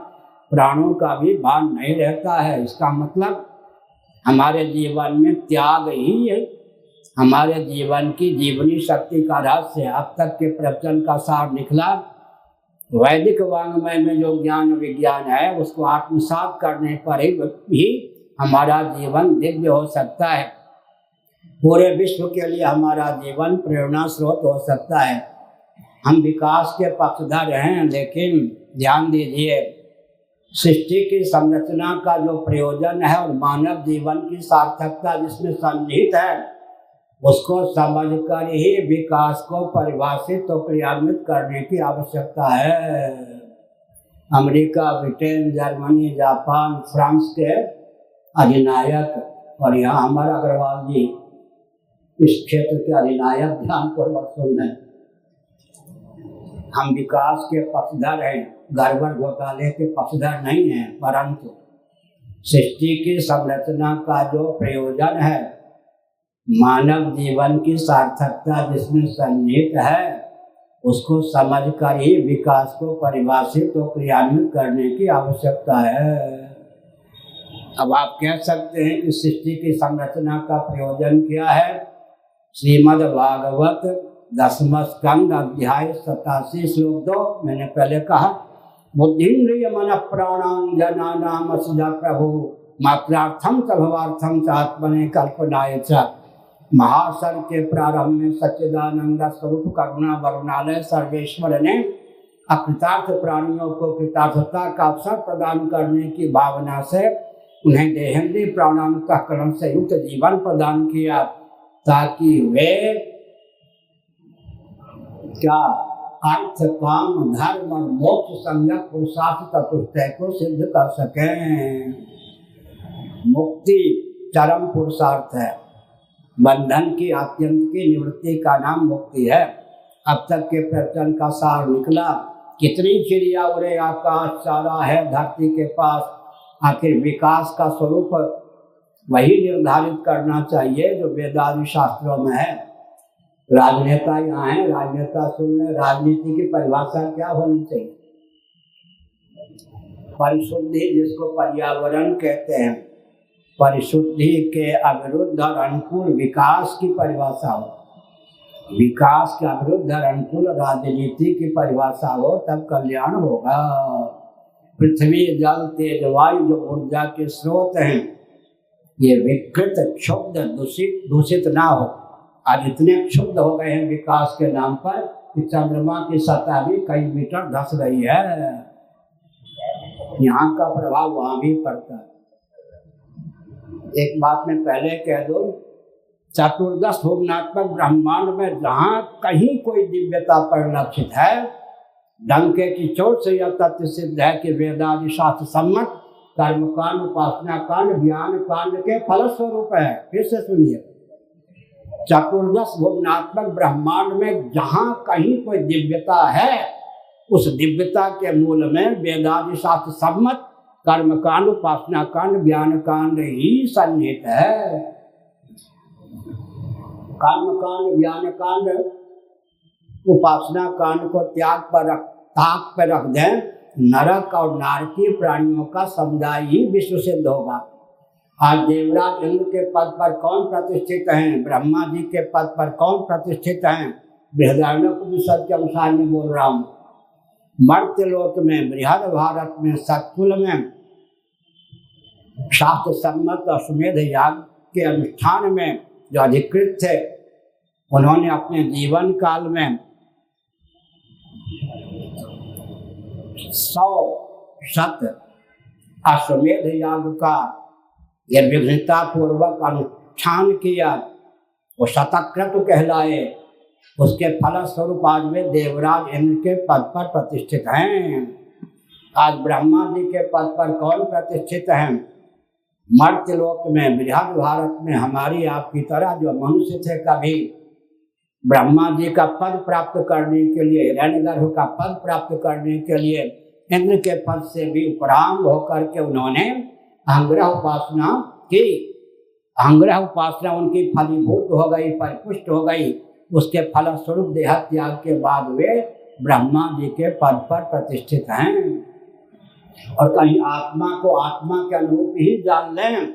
प्राणों का भी भान नहीं रहता है। इसका मतलब हमारे जीवन में त्याग ही है हमारे जीवन की जीवनी शक्ति का रहस्य। अब तक के प्रवचन का सार निकला, वैदिक वाङ्मय में जो ज्ञान विज्ञान है उसको आत्मसात करने पर ही हमारा जीवन दिव्य हो सकता है। पूरे विश्व के लिए हमारा जीवन प्रेरणा स्रोत हो सकता है। हम विकास के पक्षधर हैं, लेकिन ध्यान दीजिए, सृष्टि की संरचना का जो प्रयोजन है और मानव जीवन की सार्थकता जिसमें सन्निहित है उसको समझकर ही विकास को परिभाषित और क्रियान्वित करने की आवश्यकता है। America, Britain, Germany, Japan, France के अधिनायक और यहाँ हमारा अग्रवाल जी इस क्षेत्र के अधिनायक ध्यानपूर्वक सुन रहे। हम विकास के पक्षधर हैं, गड़बड़ घोटाले के पक्षधर नहीं हैं, परंतु सृष्टि की संरचना का जो प्रयोजन है, मानव जीवन की सार्थकता जिसमें सन्निहित है, उसको समझकर ही विकास को परिभाषित और क्रियान्वित करने की आवश्यकता है। अब आप कह सकते हैं कि सृष्टि की संरचना का प्रयोजन क्या है? श्रीमद् भागवत 10वां स्कंद अध्याय 87 श्लोक 2 मैंने पहले कहा, बुद्धिन्द्रिय मन प्राणांजनानाम सुधा प्रभु मात्रार्थम च भवार्थम च आत्मने कल्पनाय च। महासर के प्रारंभ में सच्चिदानंद स्वरूप करुणा वरुणालय सर्वेश्वर ने अकृतार्थ प्राणियों को कृतार्थता का अवसर प्रदान करने की भावना से उन्हें देहेंद्रिय प्राणांतःकरण से युक्त जीवन प्रदान किया, ताकि वे क्या अर्थ, काम, धर्म और मोक्ष संज्ञक पुरुषार्थ चतुष्टय को सिद्ध कर सकें। मुक्ति चरम पुरुषार्थ है। बंधन की आत्यंत की निवृत्ति का नाम मुक्ति है। अब तक के प्रवचन का सार निकला, कितनी चिड़िया उड़े आकाश, सारा है धरती के पास। आखिर विकास का स्वरूप वही निर्धारित करना चाहिए जो वेदादि शास्त्रों में है। राजनेता यहाँ है, राजनेता सुन ले, राजनीति की परिभाषा क्या होनी चाहिए? परिशुद्धि, जिसको पर्यावरण कहते हैं, परिशुद्धि के अविरुद्ध और अनुकूल विकास की परिभाषा हो। विकास के अविरुद्ध और अनुकूल राजनीति की परिभाषा हो, तब कल्याण होगा। पृथ्वी, जल, तेज, वायु जो ऊर्जा के स्रोत हैं, ये विकृत, क्षुब्ध, दूषित ना हो। आज इतने क्षुब्ध हो गए हैं विकास के नाम पर कि चंद्रमा की सतह भी कई मीटर धंस रही है। यहाँ का प्रभाव वहाँ भी पड़ता है। एक बात मैं पहले कह दूं, चतुर्दश भुवनात्मक ब्रह्मांड में जहाँ कहीं कोई दिव्यता परिलक्षित है, डंके की चोट से यह तथ्य सिद्ध है कि वेदादि शास्त्र सम्मत कर्मकांड, उपासना कांड, ज्ञान कांड के फलस्वरूप है। फिर से सुनिए, चतुर्दश भुवनात्मक ब्रह्मांड में जहाँ कहीं कोई दिव्यता है, उस दिव्यता के मूल में वेदादि शास्त्र सम्मत कर्मकांड, उपासना कांड, ज्ञान कांड ही सन्निहित है। कर्मकांड, ज्ञान कांड, उपासना कांड को ताक पर रख दें, नरक और नारकीय प्राणियों का समुदाय ही विश्व सिद्ध होगा। आज देवराज इंद्र के पद पर कौन प्रतिष्ठित हैं? ब्रह्मा जी के पद पर कौन प्रतिष्ठित हैं? बृहदारण्यक के अनुसार में बोल रहा हूँ। मर्त्यलोक में, बृहद भारत में, सतकुल में शास्त्र सम्मत अश्वमेध याग के अनुष्ठान में जो अधिकृत थे, उन्होंने अपने जीवन काल में 100 अश्वमेध याग का निर्विघ्नता पूर्वक अनुष्ठान किया, वो शतक्रतु कहलाए। उसके फलस्वरूप आज वे देवराज इंद्र के पद पर प्रतिष्ठित हैं। आज ब्रह्मा जी के पद पर कौन प्रतिष्ठित हैं? मर्त्यलोक में, बृहद भारत में हमारी आपकी तरह जो मनुष्य थे, कभी ब्रह्मा जी का पद प्राप्त करने के लिए, हिरण्यगर्भ का पद प्राप्त करने के लिए इंद्र के पद से भी उपराम होकर के उन्होंने अहंग्रह उपासना की। अहंग्रह उपासना उनकी फलीभूत हो गई, परिपुष्ट हो गई। उसके फलस्वरूप देह त्याग के बाद वे ब्रह्मा जी के पद पर प्रतिष्ठित हैं। और कहीं आत्मा को आत्मा के अनुरूप ही जान लें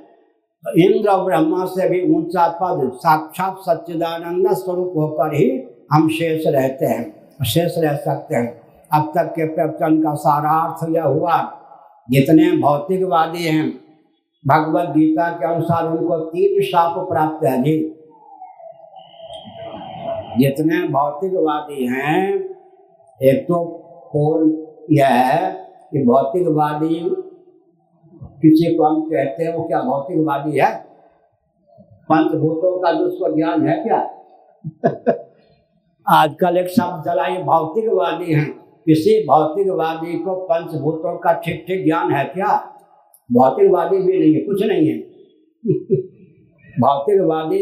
तो इंद्र और ब्रह्मा से भी ऊंचा पद साक्षात सच्चिदानंद स्वरूप होकर ही हम शेष रहते हैं, शेष रह सकते हैं। अब तक के प्रवचन का सारार्थ यह हुआ, जितने भौतिकवादी हैं भगवत गीता के अनुसार उनको 3 शाप प्राप्त है जी। जितने भौतिकवादी हैं, एक तो पोल यह है कि भौतिकवादी किसी को हम कहते हैं वो क्या भौतिकवादी है? पंचभूतों का जिसको ज्ञान है क्या? आजकल एक शब्द चला, ये भौतिकवादी हैं। किसी भौतिकवादी को पंचभूतों का ठीक ठीक ज्ञान है क्या? भौतिकवादी भी नहीं है, कुछ नहीं है। भौतिकवादी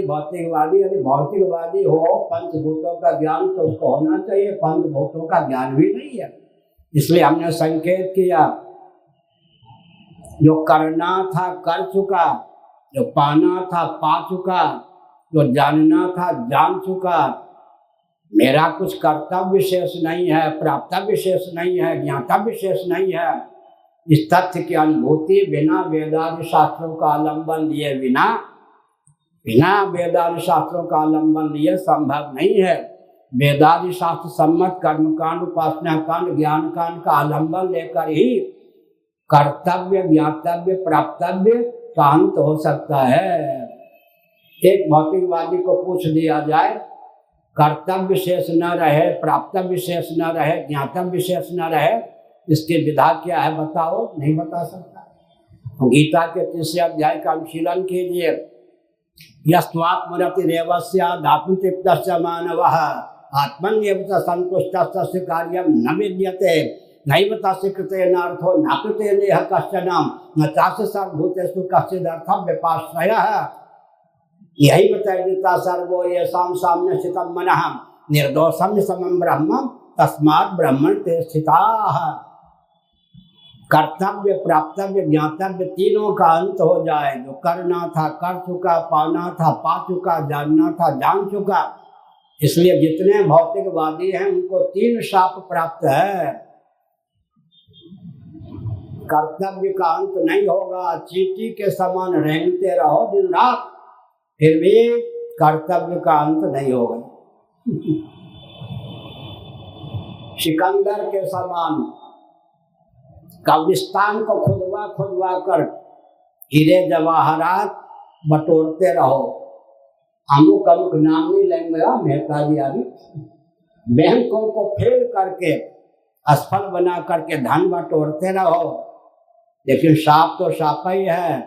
यदि भौतिकवादी हो, पंचभूतों का ज्ञान तो उसको होना चाहिए, पंचभूतों का ज्ञान भी नहीं है। इसलिए हमने संकेत किया, जो करना था कर चुका, जो पाना था पा चुका, जो जानना था जान चुका। मेरा कुछ कर्तव्य शेष नहीं है, प्राप्तव्य शेष नहीं है, ज्ञातव्य शेष नहीं है। इस तथ्य की अनुभूति बिना वेदादि शास्त्रों का आलंबन लिए बिना वेदादि शास्त्रों का आलंबन लिए संभव नहीं है। वेदादि शास्त्र सम्मत कर्मकांड, उपासना कांड, ज्ञान कांड का आलंबन लेकर ही कर्तव्य, ज्ञातव्य, प्राप्तव्य का अंत हो सकता है। एक भौतिकवादी को पूछ दिया जाए, कर्तव्य शेष न रहे, प्राप्तव्य शेष न रहे, ज्ञातव्य शेष न रहे, इसकी विधा क्या है बताओ? नहीं बता सकता। तो गीता के 3 अध्याय का अनुशीलन कीजिए। यस्त्वात्मरतिरेवस्यादात्मतृप्तस्य मानवः आत्मन्येव च संतुष्टस्य कार्यं न विद्यते नैव तस्य कृतेनार्थो न कृतेनेह कश्चन न चास्य सर्वभूतेषु कश्चिदर्थं व्यपाश्रयः। यही बताया सर्वो येषां साम्य स्थितं मनः निर्दोषं समं ब्रह्म तस्मात् ब्रह्मण ते स्थिताः। कर्तव्य, प्राप्तव्य, ज्ञातव्य तीनों का अंत हो जाए। जो करना था कर चुका, पाना था पा चुका, जानना था जान चुका। इसलिए जितने भौतिकवादी हैं उनको 3 शाप प्राप्त है। कर्तव्य का अंत नहीं होगा, चींटी के समान रेंगते रहो दिन रात, फिर भी कर्तव्य का अंत नहीं होगा। सिकंदर के समान कब्रिस्तान को खुदवा कर हीरे जवाहरात बटोरते रहो। अमुक अमुक नाम नहीं लेंगे मेहता जी अभी। बैंकों को फेल करके असफल बना करके धन बटोरते रहो, लेकिन शाप तो शाप ही है।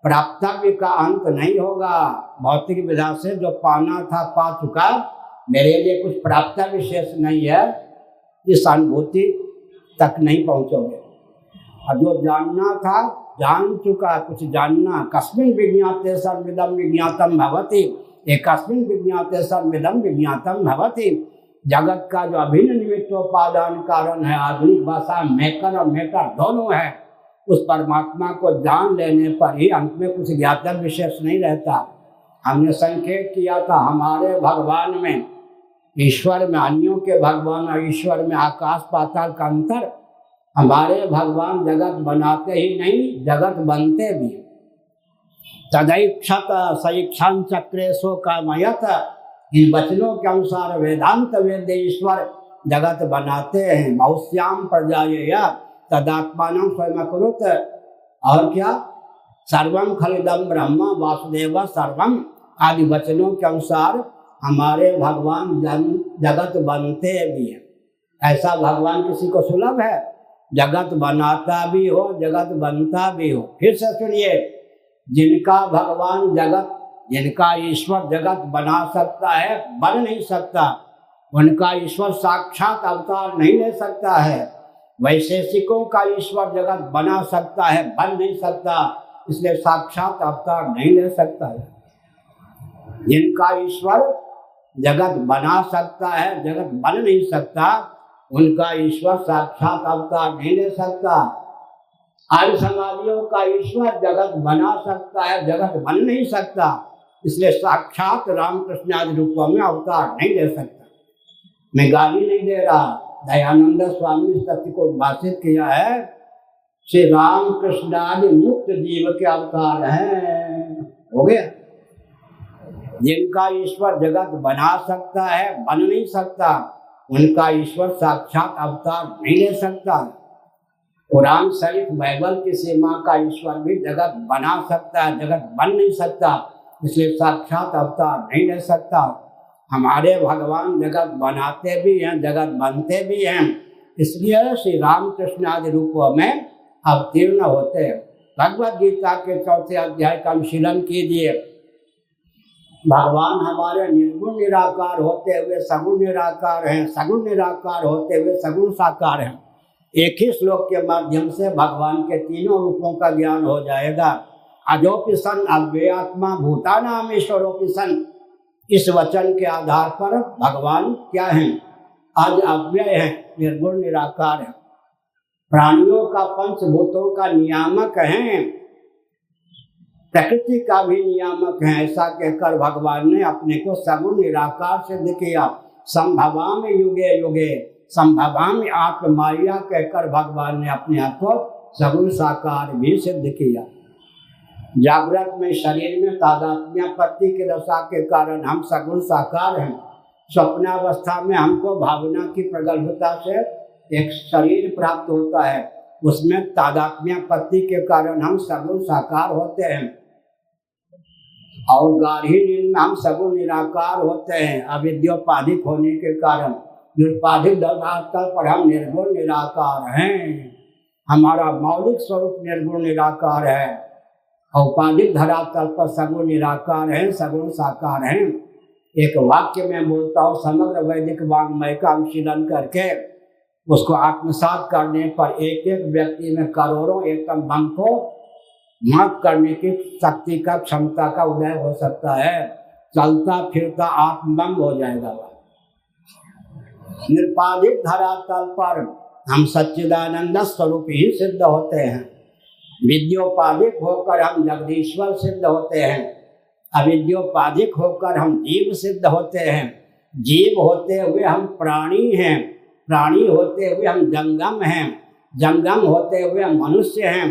प्राप्तव्य का अंत नहीं होगा। भौतिक विधा से जो पाना था पा चुका, मेरे लिए कुछ प्राप्तव्य शेष नहीं है, इस अनुभूति तक नहीं पहुंचोगे। और जो जानना था जान चुका, कुछ जानना, कस्मिन् विज्ञाते सर्वमिदं विज्ञातम भवति, एकस्मिन् विज्ञाते सर्वमिदं विज्ञातम भवति। जगत का जो अभिन्न निमित्तोपादान कारण है, आधुनिक भाषा मेकर और मेटर दोनों है, उस परमात्मा को जान लेने पर ही अंत में कुछ ज्ञातव्य विशेष नहीं रहता। हमने संकेत किया था, हमारे भगवान में, ईश्वर में, अन्यों के भगवान और ईश्वर में आकाश पाताल का अंतर। हमारे भगवान जगत बनाते ही नहीं, जगत बनते भी। तदैक्षत सईक्षण चक्रेशो कामयत, इन वचनों के अनुसार वेदांत वेद ईश्वर जगत बनाते हैं। बहुश्याम प्रजायया तदात्मानं स्वयं अकुरुत। और क्या? सर्वम खलिदम ब्रह्म वासुदेव सर्वम आदि वचनों के अनुसार हमारे भगवान जगत बनते भी हैं। ऐसा भगवान किसी को सुलभ है? जगत बनाता भी हो, जगत बनता भी हो। फिर से सुनिए, जिनका भगवान जगत, जिनका ईश्वर जगत बना सकता है, बन नहीं सकता, उनका ईश्वर साक्षात अवतार नहीं ले सकता है। वैशेषिकों का ईश्वर जगत बना सकता है, बन नहीं सकता, इसलिए साक्षात अवतार नहीं ले सकता है। जिनका ईश्वर जगत बना सकता है, जगत बन नहीं सकता, उनका ईश्वर साक्षात अवतार नहीं ले सकता। आर्य समाजियों का ईश्वर जगत बना सकता है, जगत बन नहीं सकता, इसलिए साक्षात रामकृष्ण आदि रूपों में अवतार नहीं ले सकता। मैं गाली नहीं दे रहा, दयानंद स्वामी इस तथ्य को भाषित किया है, श्री रामकृष्ण आदि मुक्त जीव के अवतार हैं। हो गया। जिनका ईश्वर जगत बना सकता है, बन नहीं सकता, उनका ईश्वर साक्षात अवतार नहीं ले सकता। कुरान शरीफ बाइबल की सीमा का ईश्वर भी जगत बना सकता है, जगत बन नहीं सकता, इसलिए साक्षात अवतार नहीं ले सकता। हमारे भगवान जगत बनाते भी हैं, जगत बनते भी हैं, इसलिए श्री रामकृष्ण आदि रूपों में अवतीर्ण होते हैं। भगवद गीता के 4 अध्याय का अनुशीलन कीजिए। भगवान हमारे निर्गुण निराकार होते हुए सगुण निराकार हैं, सगुण निराकार होते हुए सगुण साकार हैं। एक ही श्लोक के माध्यम से भगवान के तीनों रूपों का ज्ञान हो जाएगा। अजोपि सन अव्ययात्मा भूतानाम ईश्वरोपि सन, इस वचन के आधार पर भगवान क्या हैं? अज अव्यय है, निर्गुण निराकार है, प्राणियों का पंचभूतों का नियामक हैं, प्रकृति का भी नियामक है। ऐसा कहकर भगवान ने अपने को सगुण निराकार सिद्ध किया। संभवाम युगे युगे, संभवाम आत्माया कहकर भगवान ने अपने आप को सगुण साकार भी सिद्ध किया। जागृत में शरीर में तादात्म्यपत्ति की दशा के कारण हम सगुण साकार हैं। स्वप्नावस्था में हमको भावना की प्रगल्भता से एक शरीर प्राप्त होता है, उसमें तादात्म्यपत्ति के कारण हम सगुण साकार होते हैं। और गाढ़ी नींद में हम सगुण निराकार होते हैं, अविद्योपाधिक होने के कारण। निरुपाधिक धरातल पर हम निर्गुण निराकार हैं, हमारा मौलिक स्वरूप निर्गुण निराकार है। औपाधिक धरातल पर सगुण निराकार है, सगुण साकार हैं। एक वाक्य में बोलता हूँ, समग्र वैदिक वाङ्मय का अनुशीलन करके उसको आत्मसात करने पर एक एक व्यक्ति में करोड़ों एकम बम को मात करने की शक्ति का, क्षमता का उदय हो सकता है। चलता फिरता आत्मबम हो जाएगा। निरुपाधिक धरातल पर हम सच्चिदानंद स्वरूप ही सिद्ध होते हैं। विद्योपाधिक होकर हम जगदीश्वर सिद्ध होते हैं। अविद्योपाधिक होकर हम जीव सिद्ध होते हैं। जीव होते हुए हम प्राणी हैं, प्राणी होते हुए हम जंगम हैं, जंगम होते हुए हम मनुष्य हैं,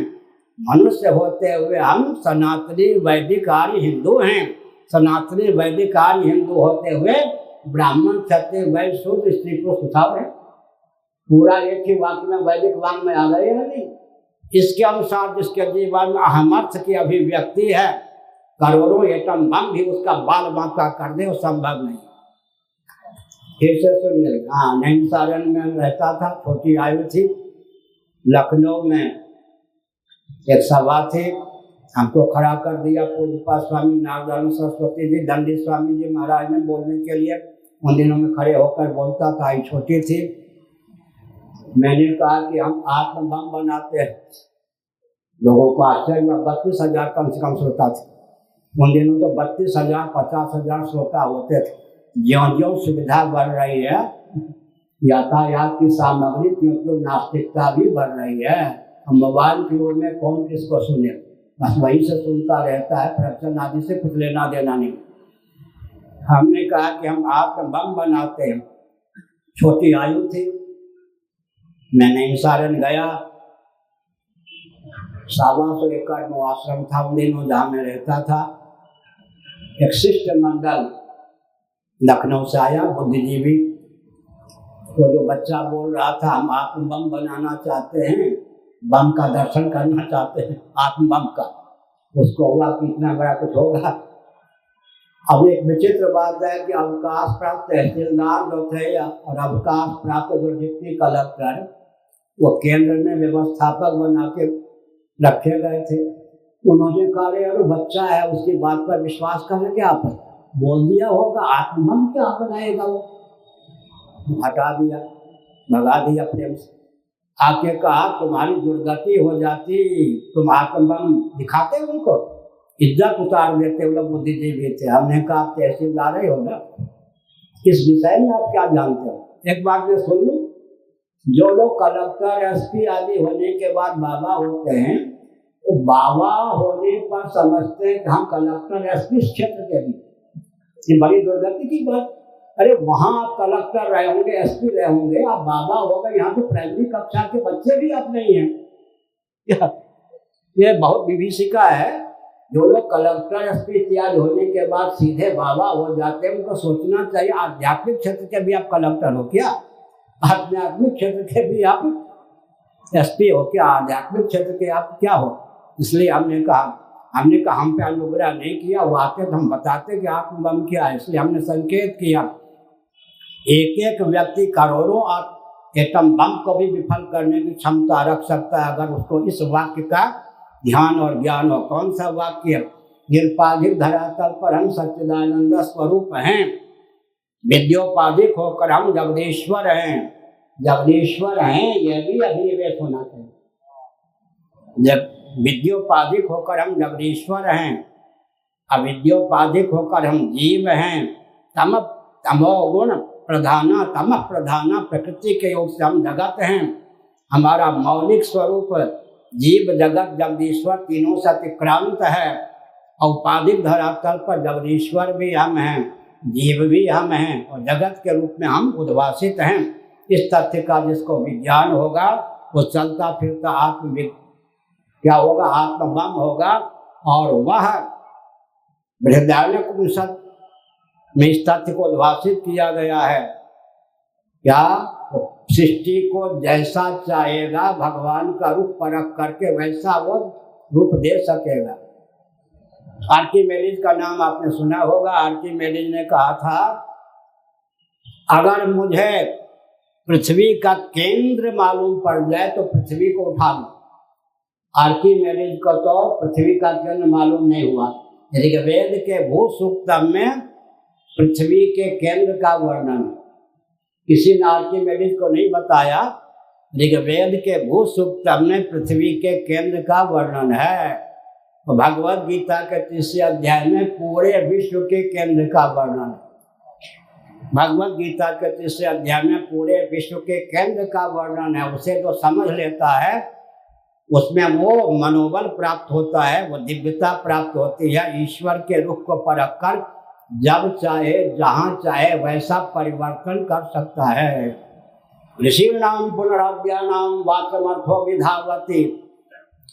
मनुष्य होते हुए हम सनातनी वैदिक आर्य हिंदू हैं, सनातनी वैदिक आर्य हिंदू होते हुए ब्राह्मण क्षत्रिय वैश्य शूद्र स्त्री पुरुष उठाव है। पूरा एक ही वाक्य में वैदिक वाक्य में आ गए है नहीं। इसके अनुसार जिसके जीवन में अहमर्थ की अभिव्यक्ति है, करोड़ों एटम बम भी उसका बाल बांका कर दे, वो संभव नहीं। फिर से सुनिए। हाँ, नैमिषारण्य में रहता था, छोटी आयु थी। लखनऊ में एक सभा थी, हमको खड़ा कर दिया पूज्यपाद स्वामी नारदानंद सरस्वती जी, दंडी स्वामी जी महाराज ने बोलने के लिए। उन दिनों में खड़े होकर बोलता था, आई छोटी थी। मैंने कहा कि हम आत्म बम बनाते हैं। लोगों को आश्चर्य हुआ, 32,000 कम से कम श्रोता थे। उन दिनों तो 32,000 50,000 श्रोता होते थे। ज्यों ज्यों सुविधा बढ़ रही है, यातायात की सामग्री, त्यों त्यों नास्तिकता भी बढ़ रही है। मोबाइल की ओर में कौन किसको सुने, बस वही से सुनता रहता है, प्रवचन आदि से कुछ लेना देना नहीं। हमने कहा कि हम आत्म बम बनाते हैं। छोटी आयु थी, मैं नैमिषारण्य गया। 125 एकड़ में आश्रम था उन दिनों जहाँ मैं रहता था। एक शिष्टमंडल लखनऊ से आया, बुद्धिजीवी। तो जो बच्चा बोल रहा था, हम आत्म बम बनाना चाहते हैं, बम का दर्शन करना चाहते हैं, आत्म बम का। उसको हुआ कि इतना बड़ा कुछ होगा। अब एक विचित्र बात है कि अवकाश प्राप्त तहसीलदार जो थे और अवकाश प्राप्त जो डिप्टी कलेक्टर, वो केंद्र में व्यवस्थापक बना के रखे गए थे। उन्होंने कहा अरे बच्चा है, उसकी बात पर विश्वास करने क्या आप बोल दिया होगा, आत्मबम क्या बनाएगा, वो हटा दिया, भगा दिया प्रेम से। आके कहा तुम्हारी दुर्गति हो जाती, तुम आत्मबम दिखाते उनको, इज्जत उतार देते, वो लोग बुद्धिजीवी थे। हमने कहा आप तहसीलदार ही हो ना, इस विषय में आप क्या जानते हो? एक बात मैं सुन लूं, जो लोग कलेक्टर एसपी आदि होने के बाद बाबा होते हैं, तो बाबा होने पर समझते हैं कि हम कलेक्टर एसपी क्षेत्र के भी, ये बड़ी दुर्गति की बात। अरे वहां आप कलेक्टर रहे होंगे, एसपी रहे होंगे, आप बाबा हो गए, यहाँ तो प्राइमरी कक्षा के बच्चे भी आप नहीं हैं। ये बहुत विभीषिका है। जो लोग कलेक्टर एसपी इत्यादि होने के बाद सीधे बाबा हो जाते हैं, उनको सोचना चाहिए आध्यात्मिक क्षेत्र के भी आप कलेक्टर हो क्या, आध्यात्मिक क्षेत्र के भी आप एसपी हो क्या, आध्यात्मिक क्षेत्र के आप क्या हो। इसलिए हमने कहा हम पे अनुग्रह नहीं किया, वो आते तो हम बताते कि आत्मबम क्या है। इसलिए हमने संकेत किया, एक एक व्यक्ति करोड़ों एटम बम को भी विफल करने की क्षमता रख सकता है, अगर उसको इस वाक्य का ध्यान और ज्ञान हो। कौन सा वाक्य? निरुपाधिक धरातल पर हम सच्चिदानंद स्वरूप हैं, विद्योपाधिक होकर हम जगदीश्वर हैं। जगदीश्वर हैं यह भी अभिनिवेश होना चाहिए। जब विद्योपाधिक होकर हम जगदीश्वर हैं, अविद्योपाधिक होकर हम जीव हैं। तमोगुण प्रधाना, तमः प्रधाना प्रकृति के योग से हम जगत हैं। हमारा मौलिक स्वरूप जीव जगत जगदीश्वर तीनों से अतिक्रांत है। औपाधिक धरातल पर जगदीश्वर भी हम हैं, जीव भी हम हैं, और जगत के रूप में हम उद्भासित हैं। इस तथ्य का जिसको विज्ञान होगा वो चलता फिरता क्या होगा, आत्मबम होगा। और वह बृहदारण्यक में इस तथ्य को उद्भासित किया गया है, क्या सृष्टि को जैसा चाहेगा भगवान का रूप परख करके वैसा वो रूप दे सकेगा। आर्किमेडीज का नाम आपने सुना होगा। आर्किमेडीज ने कहा था, अगर मुझे पृथ्वी का केंद्र मालूम पड़ जाए तो पृथ्वी को उठा लो। आर्किमेडीज को तो पृथ्वी का केंद्र मालूम नहीं हुआ। ऋग्वेद के भू सूक्तम में पृथ्वी के केंद्र का वर्णन किसी ने आर्किमेडीज को नहीं बताया। ऋग्वेद के भू सूक्तम में पृथ्वी के केंद्र का वर्णन है। तो भगवद गीता के 3 अध्याय में पूरे विश्व के केंद्र का वर्णन है। भगवद गीता के 3 अध्याय में पूरे विश्व के केंद्र का वर्णन है। उसे जो समझ लेता है उसमें वो मनोबल प्राप्त होता है, वो दिव्यता प्राप्त होती है। ईश्वर के रूप को परख कर जब चाहे जहाँ चाहे वैसा परिवर्तन कर सकता है। ऋषिणाम पुनराद्यानाम वाचमर्थो विधावती।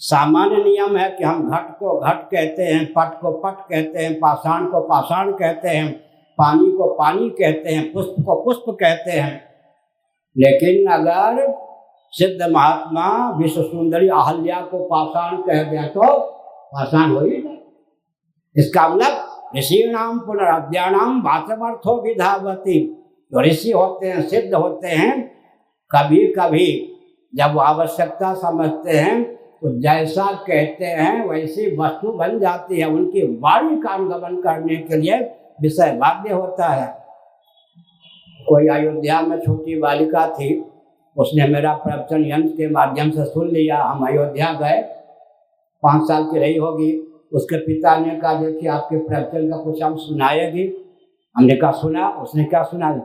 सामान्य नियम है कि हम घट को घट कहते हैं, पट को पट कहते हैं, पाषाण को पाषाण कहते हैं, पानी को पानी कहते हैं, पुष्प को पुष्प कहते हैं। लेकिन अगर सिद्ध महात्मा विश्व सुंदरी अहल्या को पाषाण कह दें तो पाषाण हो ही जाए। इसका मतलब ऋषिणाम पुनराद्यानाम वाचमर्थो विधावती। जो ऋषि होते हैं, सिद्ध होते हैं, कभी कभी जब आवश्यकता समझते हैं तो जैसा कहते हैं वैसी वस्तु बन जाती है। उनकी वाणी का अनुगमन करने के लिए विषय बाध्य होता है। कोई अयोध्या में छोटी बालिका थी, उसने मेरा प्रवचन यंत्र के माध्यम से सुन लिया। हम अयोध्या गए, 5 साल की रही होगी। उसके पिता ने कहा देखिए आपके प्रवचन का कुछ हम सुनाएगी। हमने कहा सुना। उसने क्या सुना?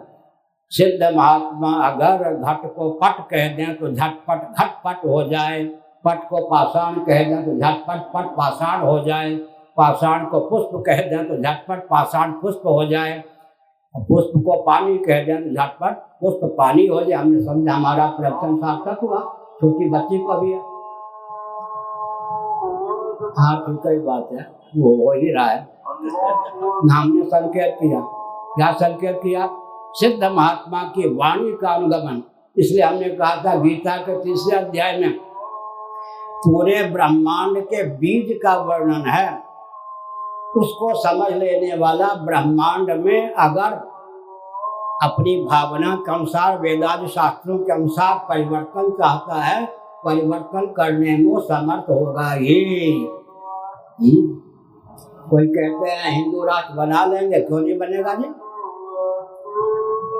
सिद्ध महात्मा अगर घट को पट कह दें तो झटपट घटपट हो जाए, पट को पाषाण कह दें तो झटपट पट पाषाण हो जाए, पाषाण को पुष्प कह दें तो झटपट पाषाण पुष्प हो जाए, पुष्प को पानी कह दें तो झटपट पुष्प पानी हो जाए। हमने समझा हमारा प्रवचन सार्थक हुआ। छोटी बच्ची को भी है। हाँ ठीक ही बात है, वो हो ही रहा है। हमने संकेत किया। क्या संकेत किया? सिद्ध महात्मा की वाणी का अनुगमन। इसलिए हमने कहा था गीता के 3 अध्याय में पूरे ब्रह्मांड के बीज का वर्णन है। उसको समझ लेने वाला ब्रह्मांड में अगर अपनी भावना के अनुसार वेदांत शास्त्रों के अनुसार परिवर्तन चाहता है, परिवर्तन करने में समर्थ होगा ही। कोई कहते हैं हिंदू राष्ट्र बना लेंगे, क्यों नहीं बनेगा जी?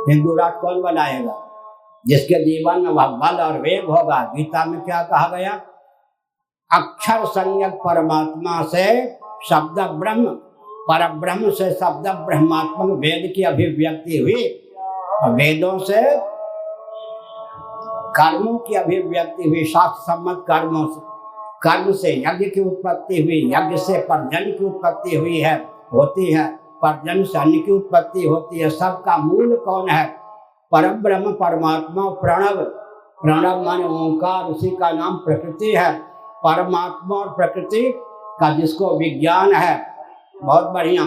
हिंदू राष्ट्र कौन बनाएगा? जिसके जीवन में वह बल और वेग होगा। गीता में क्या कहा गया? अक्षर संज्ञक परमात्मा से शब्द ब्रह्म, पर ब्रह्म से शब्द ब्रह्मात्मक वेद की अभिव्यक्ति हुई, और वेदों से कर्मों की अभिव्यक्ति हुई, शास्त्र सम्मत कर्मों से। कर्म से यज्ञ की उत्पत्ति हुई, यज्ञ से पर्जन्य की उत्पत्ति हुई है, होती है, पर्जन्य से अन्न की उत्पत्ति होती है। सबका मूल कौन है? परम ब्रह्म परमात्मा प्रणव। प्रणव माने ओंकार, उसी का नाम प्रकृति है। परमात्मा और प्रकृति का जिसको विज्ञान है, बहुत बढ़िया,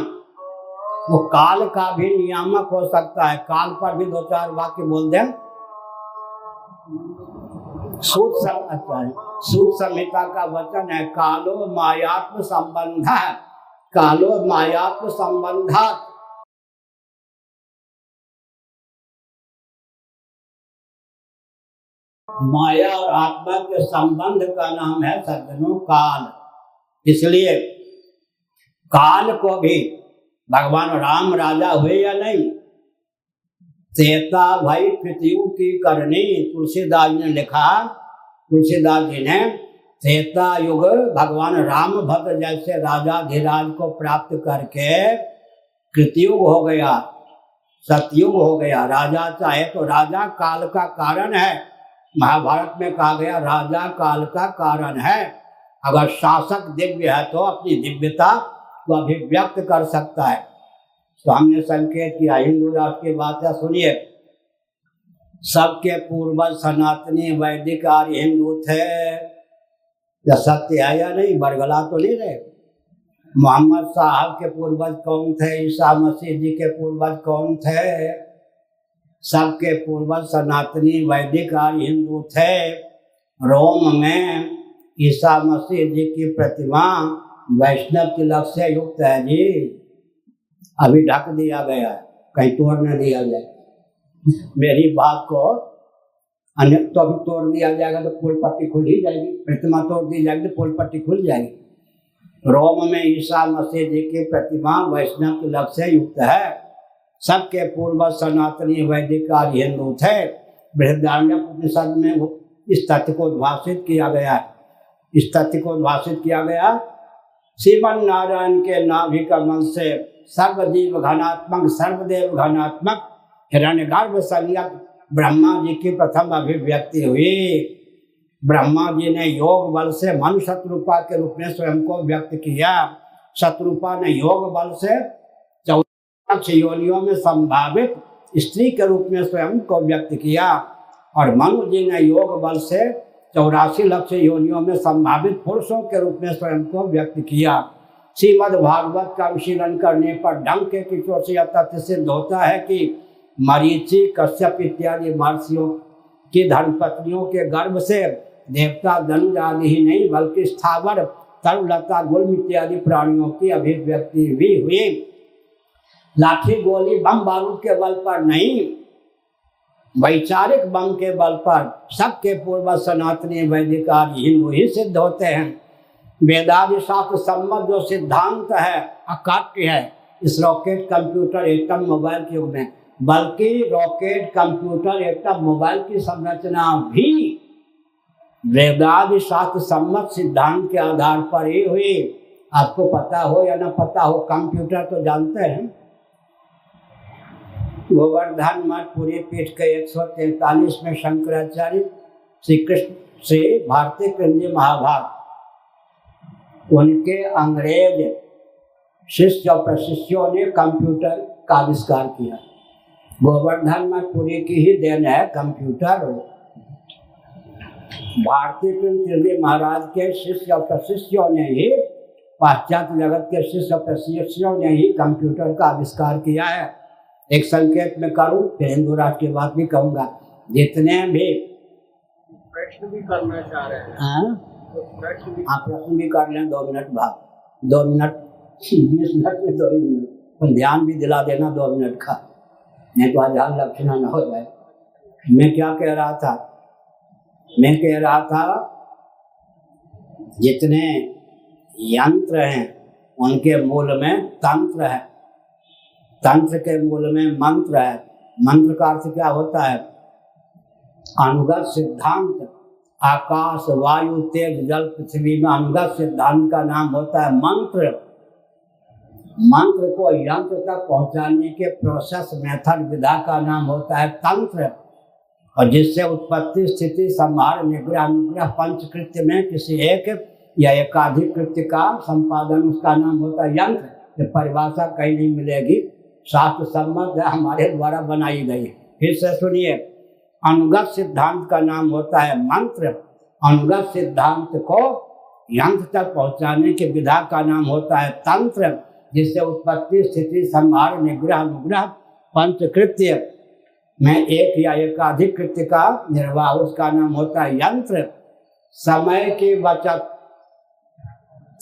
वो काल का भी नियामक हो सकता है। काल पर भी 2-4 वाक्य बोल दें। सूत संहिता का वचन है, कालो मायात्म संबंध, कालो मायात्म संबंधात्। माया और आत्मा के संबंध का नाम है सज्जनों काल। इसलिए काल को भी भगवान राम राजा हुए या नहीं, सेता भाई पृथ्वी की करनी, तुलसीदास ने लिखा, तुलसीदास जी ने, त्रेता युग भगवान राम भद्र जैसे राजा धीराज को प्राप्त करके कृतयुग हो गया, सतयुग हो गया। राजा चाहे तो राजा काल का कारण है। महाभारत में कहा गया राजा काल का कारण है। अगर शासक दिव्य है तो अपनी दिव्यता को अभिव्यक्त कर सकता है। तो हमने संकेत किया, हिंदू राष्ट्र की बात है, सुनिए। सबके पूर्वज सनातनी वैदिक आर्य हिंदू थे, या सत्य है या नहीं? बरगला तो नहीं रहे। मोहम्मद साहब के पूर्वज कौन थे? ईसा मसीह जी के पूर्वज कौन थे? सबके पूर्वज सनातनी वैदिक आर्य हिंदू थे। रोम में ईसा मसीह जी की प्रतिमा वैष्णव तिलक से युक्त है जी। अभी ढक दिया गया है, कहीं तोड़ न दिया जाए। मेरी बात को अन्य तो अभी तोड़ दिया जाएगा तो फूल पट्टी खुल ही जाएगी। प्रतिमा तोड़ दी जाएगी तो फूल पट्टी खुल जाएगी। रोम में ईसा मसीह जी की प्रतिमा वैष्णव तिलक से युक्त है। सबके पूर्वज सनातनी वैदिक आर्य हिंदू थे। बृहदारण्यक में इस तथ्य को उद्भाषित किया गया है। इस तथ्य को उद्भाषित किया गया, श्रीमन नारायण के नाभि कमल से सर्वजीव घनात्मक सर्वदेव घनात्मक हिरण्यगर्भ संज्ञक ब्रह्मा जी की प्रथम अभिव्यक्ति हुई। ब्रह्मा जी ने योग बल से मनु शत्रुपा के रूप में स्वयं को व्यक्त किया। शत्रुपा ने योग बल से 14 योनियों में संभावित स्त्री के रूप में स्वयं को व्यक्त किया, और मनु जी ने योग बल से 84 लाख योनियों में संभावित पुरुषों के रूप में स्वयं को व्यक्त किया। श्रीमद् भागवत का अनुशीलन करने पर ढंग के किशोर से यह तथ्य सिद्ध होता है कि मरीचि, कश्यप इत्यादि महर्षियों की धर्मपत्नियों के गर्भ से देवता धनुज आदि ही नहीं बल्कि स्थावर तरुलता गुल्म इत्यादि प्राणियों की अभिव्यक्ति भी हुई। लाठी गोली बम बारूद के बल पर नहीं, वैचारिक बम के बल पर सबके पूर्वज सनातनी वैदिक आदि हिंदू ही सिद्ध होते हैं। वेदादि शास्त्र सम्मत जो सिद्धांत है अकाट्य है इस रॉकेट, कंप्यूटर, एटम, मोबाइल के युग में, बल्कि रॉकेट, कंप्यूटर, एटम, मोबाइल की संरचना भी वेदादि शास्त्र सम्मत सिद्धांत के आधार पर ही हुई। आपको पता हो या न पता हो, कंप्यूटर तो जानते हैं। गोवर्धन मठ पुरी पीठ के 143 में शंकराचार्य श्री कृष्ण से भारतीय कृष्ण महाभाग, उनके अंग्रेज शिष्य और प्रशिष्यों ने कंप्यूटर का आविष्कार किया। गोवर्धन मठ पुरी की ही देन है कंप्यूटर। भारतीय कृष्ण महाराज के शिष्य और प्रशिष्यों ने ही, पाश्चात्य जगत के शिष्य और प्रशिष्यों ने ही कंप्यूटर का आविष्कार किया है। एक संकेत में करूं, फिर हिंदू राष्ट्र की बात भी कहूंगा। जितने भी प्रश्न भी करना चाह रहे हैं, आप प्रश्न भी कर लें, 2 मिनट भाग, 2 मिनट 20 मिनट में 2 मिनट, पर ध्यान भी दिला देना 2 मिनट का। नहीं तो अजान लक्षणा न हो जाए। मैं क्या कह रहा था? मैं कह रहा था जितने यंत्र हैं उनके मूल में तंत्र है, तंत्र के मूल में मंत्र है। मंत्र का अर्थ क्या होता है? अनुगत सिद्धांत। आकाश, वायु, तेज, जल, पृथ्वी में अनुगत सिद्धांत का नाम होता है मंत्र। मंत्र को यंत्र तक पहुंचाने के प्रोसेस, मेथड, विधा का नाम होता है तंत्र। और जिससे उत्पत्ति, स्थिति, संहार, निग्रह, अनुग्रह पंचकृत्य में किसी एक या एकाधिक कृत्य का संपादन, उसका नाम होता है यंत्र। ये परिभाषा कहीं नहीं मिलेगी, शास्त्र सम्मत है, हमारे द्वारा बनाई गई। फिर से सुनिए, अनुगत सिद्धांत का नाम होता है मंत्र। अनुगत सिद्धांत को यंत्र तक पहुंचाने की विधा का नाम होता है तंत्र। जिससे उत्पत्ति, स्थिति, संहार, निग्रह, अनुग्रह पंचकृत्य में एक या एकाधिक कृत्य का निर्वाह, उसका नाम होता है यंत्र। समय की बचत,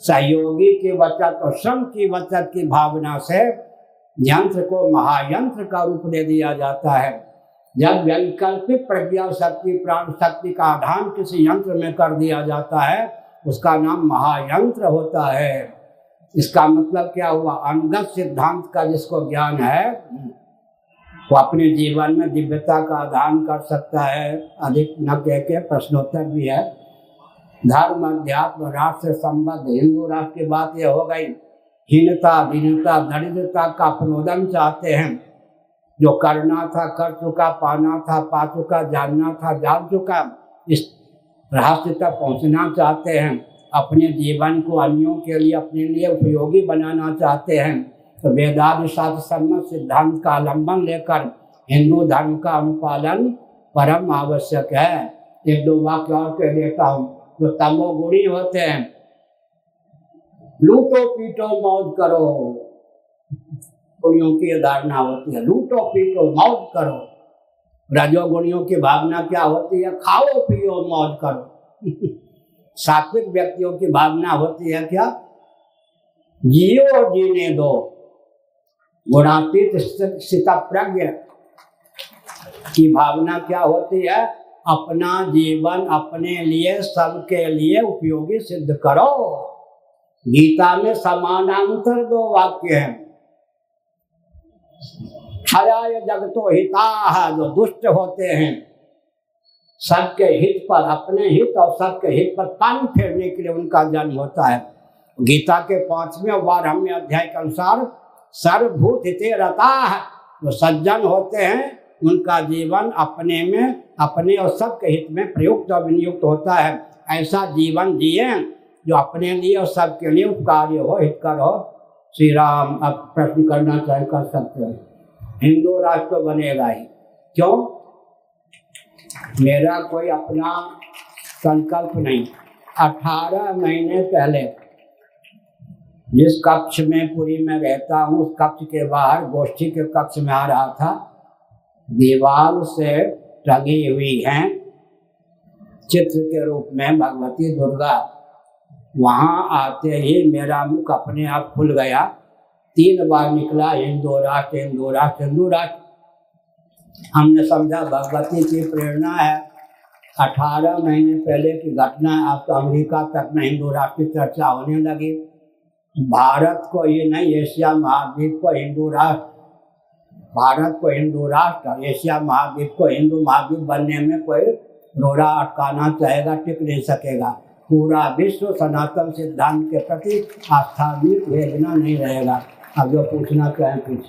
सहयोगी की बचत और श्रम की बचत की भावना से यंत्र को महायंत्र का रूप दे दिया जाता है। जब वैकल्पिक प्रज्ञा शक्ति, प्राण शक्ति का आधान किसी यंत्र में कर दिया जाता है, उसका नाम महायंत्र होता है। इसका मतलब क्या हुआ? अनुगत सिद्धांत का जिसको ज्ञान है वो अपने जीवन में दिव्यता का आधान कर सकता है। अधिक न कह के प्रश्नोत्तर भी है। धर्म, अध्यात्म, राष्ट्र संबंध, हिंदू राष्ट्र की बात यह हो गई। हीनता, दीनता, दरिद्रता का प्रोदन चाहते हैं। जो करना था कर चुका, पाना था पा चुका, जानना था जान चुका, इस राष्ट्र तक पहुंचना चाहते हैं। अपने जीवन को अन्यों के लिए, अपने लिए उपयोगी बनाना चाहते हैं। तो वेदादि शास्त्र सम्मत सिद्धांत का अवलंबन लेकर हिंदू धर्म का अनुपालन परम आवश्यक है। एक दो वाक्य और कह देता हूँ। जो तमोगुणी होते हैं, लूटो पीटो मौज करो, गुणियों की धारणा होती है, लूटो पीटो मौज करो। रजोगुणियों की भावना क्या होती है? खाओ पियो मौज करो। सात्विक व्यक्तियों की भावना होती है क्या? जियो जीने दो। गुणातीत स्थितप्रज्ञ की भावना क्या होती है? अपना जीवन अपने लिए, सबके लिए उपयोगी सिद्ध करो। गीता में समानांतर दो वाक्य हैं। क्षयाय जगतो हिताः, जो दुष्ट होते हैं सबके हित पर, अपने हित और सबके हित पर पानी फेरने के लिए उनका जन्म होता है। गीता के 5वें और 12वें अध्याय के अनुसार सर्वभूत हिते रताः, जो सज्जन होते हैं उनका जीवन अपने में, अपने और सबके हित में प्रयुक्त और विनियुक्त होता है। ऐसा जीवन जिए जो अपने लिए और सबके लिए उपकारी हो, हितकर हो। श्री राम, अब प्रश्न करना चाहे कर सकते हैं। हिंदू राष्ट्र बनेगा ही क्यों? मेरा कोई अपना संकल्प नहीं। 18 महीने पहले जिस कक्ष में पुरी में रहता हूँ, उस कक्ष के बाहर गोष्ठी के कक्ष में आ रहा था। दीवार से टंगी हुई हैं चित्र के रूप में भगवती दुर्गा। वहाँ आते ही मेरा मुख अपने आप खुल गया। 3 बार निकला, हिंदू राष्ट्र, हिंदू राष्ट्र, हिंदू राष्ट्र। हमने समझा भगवती की प्रेरणा है। 18 महीने पहले की घटना, अब तो अमेरिका तक में हिंदू राष्ट्र की चर्चा होने लगी। भारत को ये नहीं, एशिया महाद्वीप को हिंदू राष्ट्र, भारत को हिंदू राष्ट्र, एशिया महाद्वीप को हिंदू महाद्वीप बनने में कोई रोड़ा अटकाना चाहेगा, टिक नहीं सकेगा। पूरा विश्व सनातन सिद्धांत के प्रति आस्था भी भेजना नहीं रहेगा। अब जो पूछना चाहें पूछ।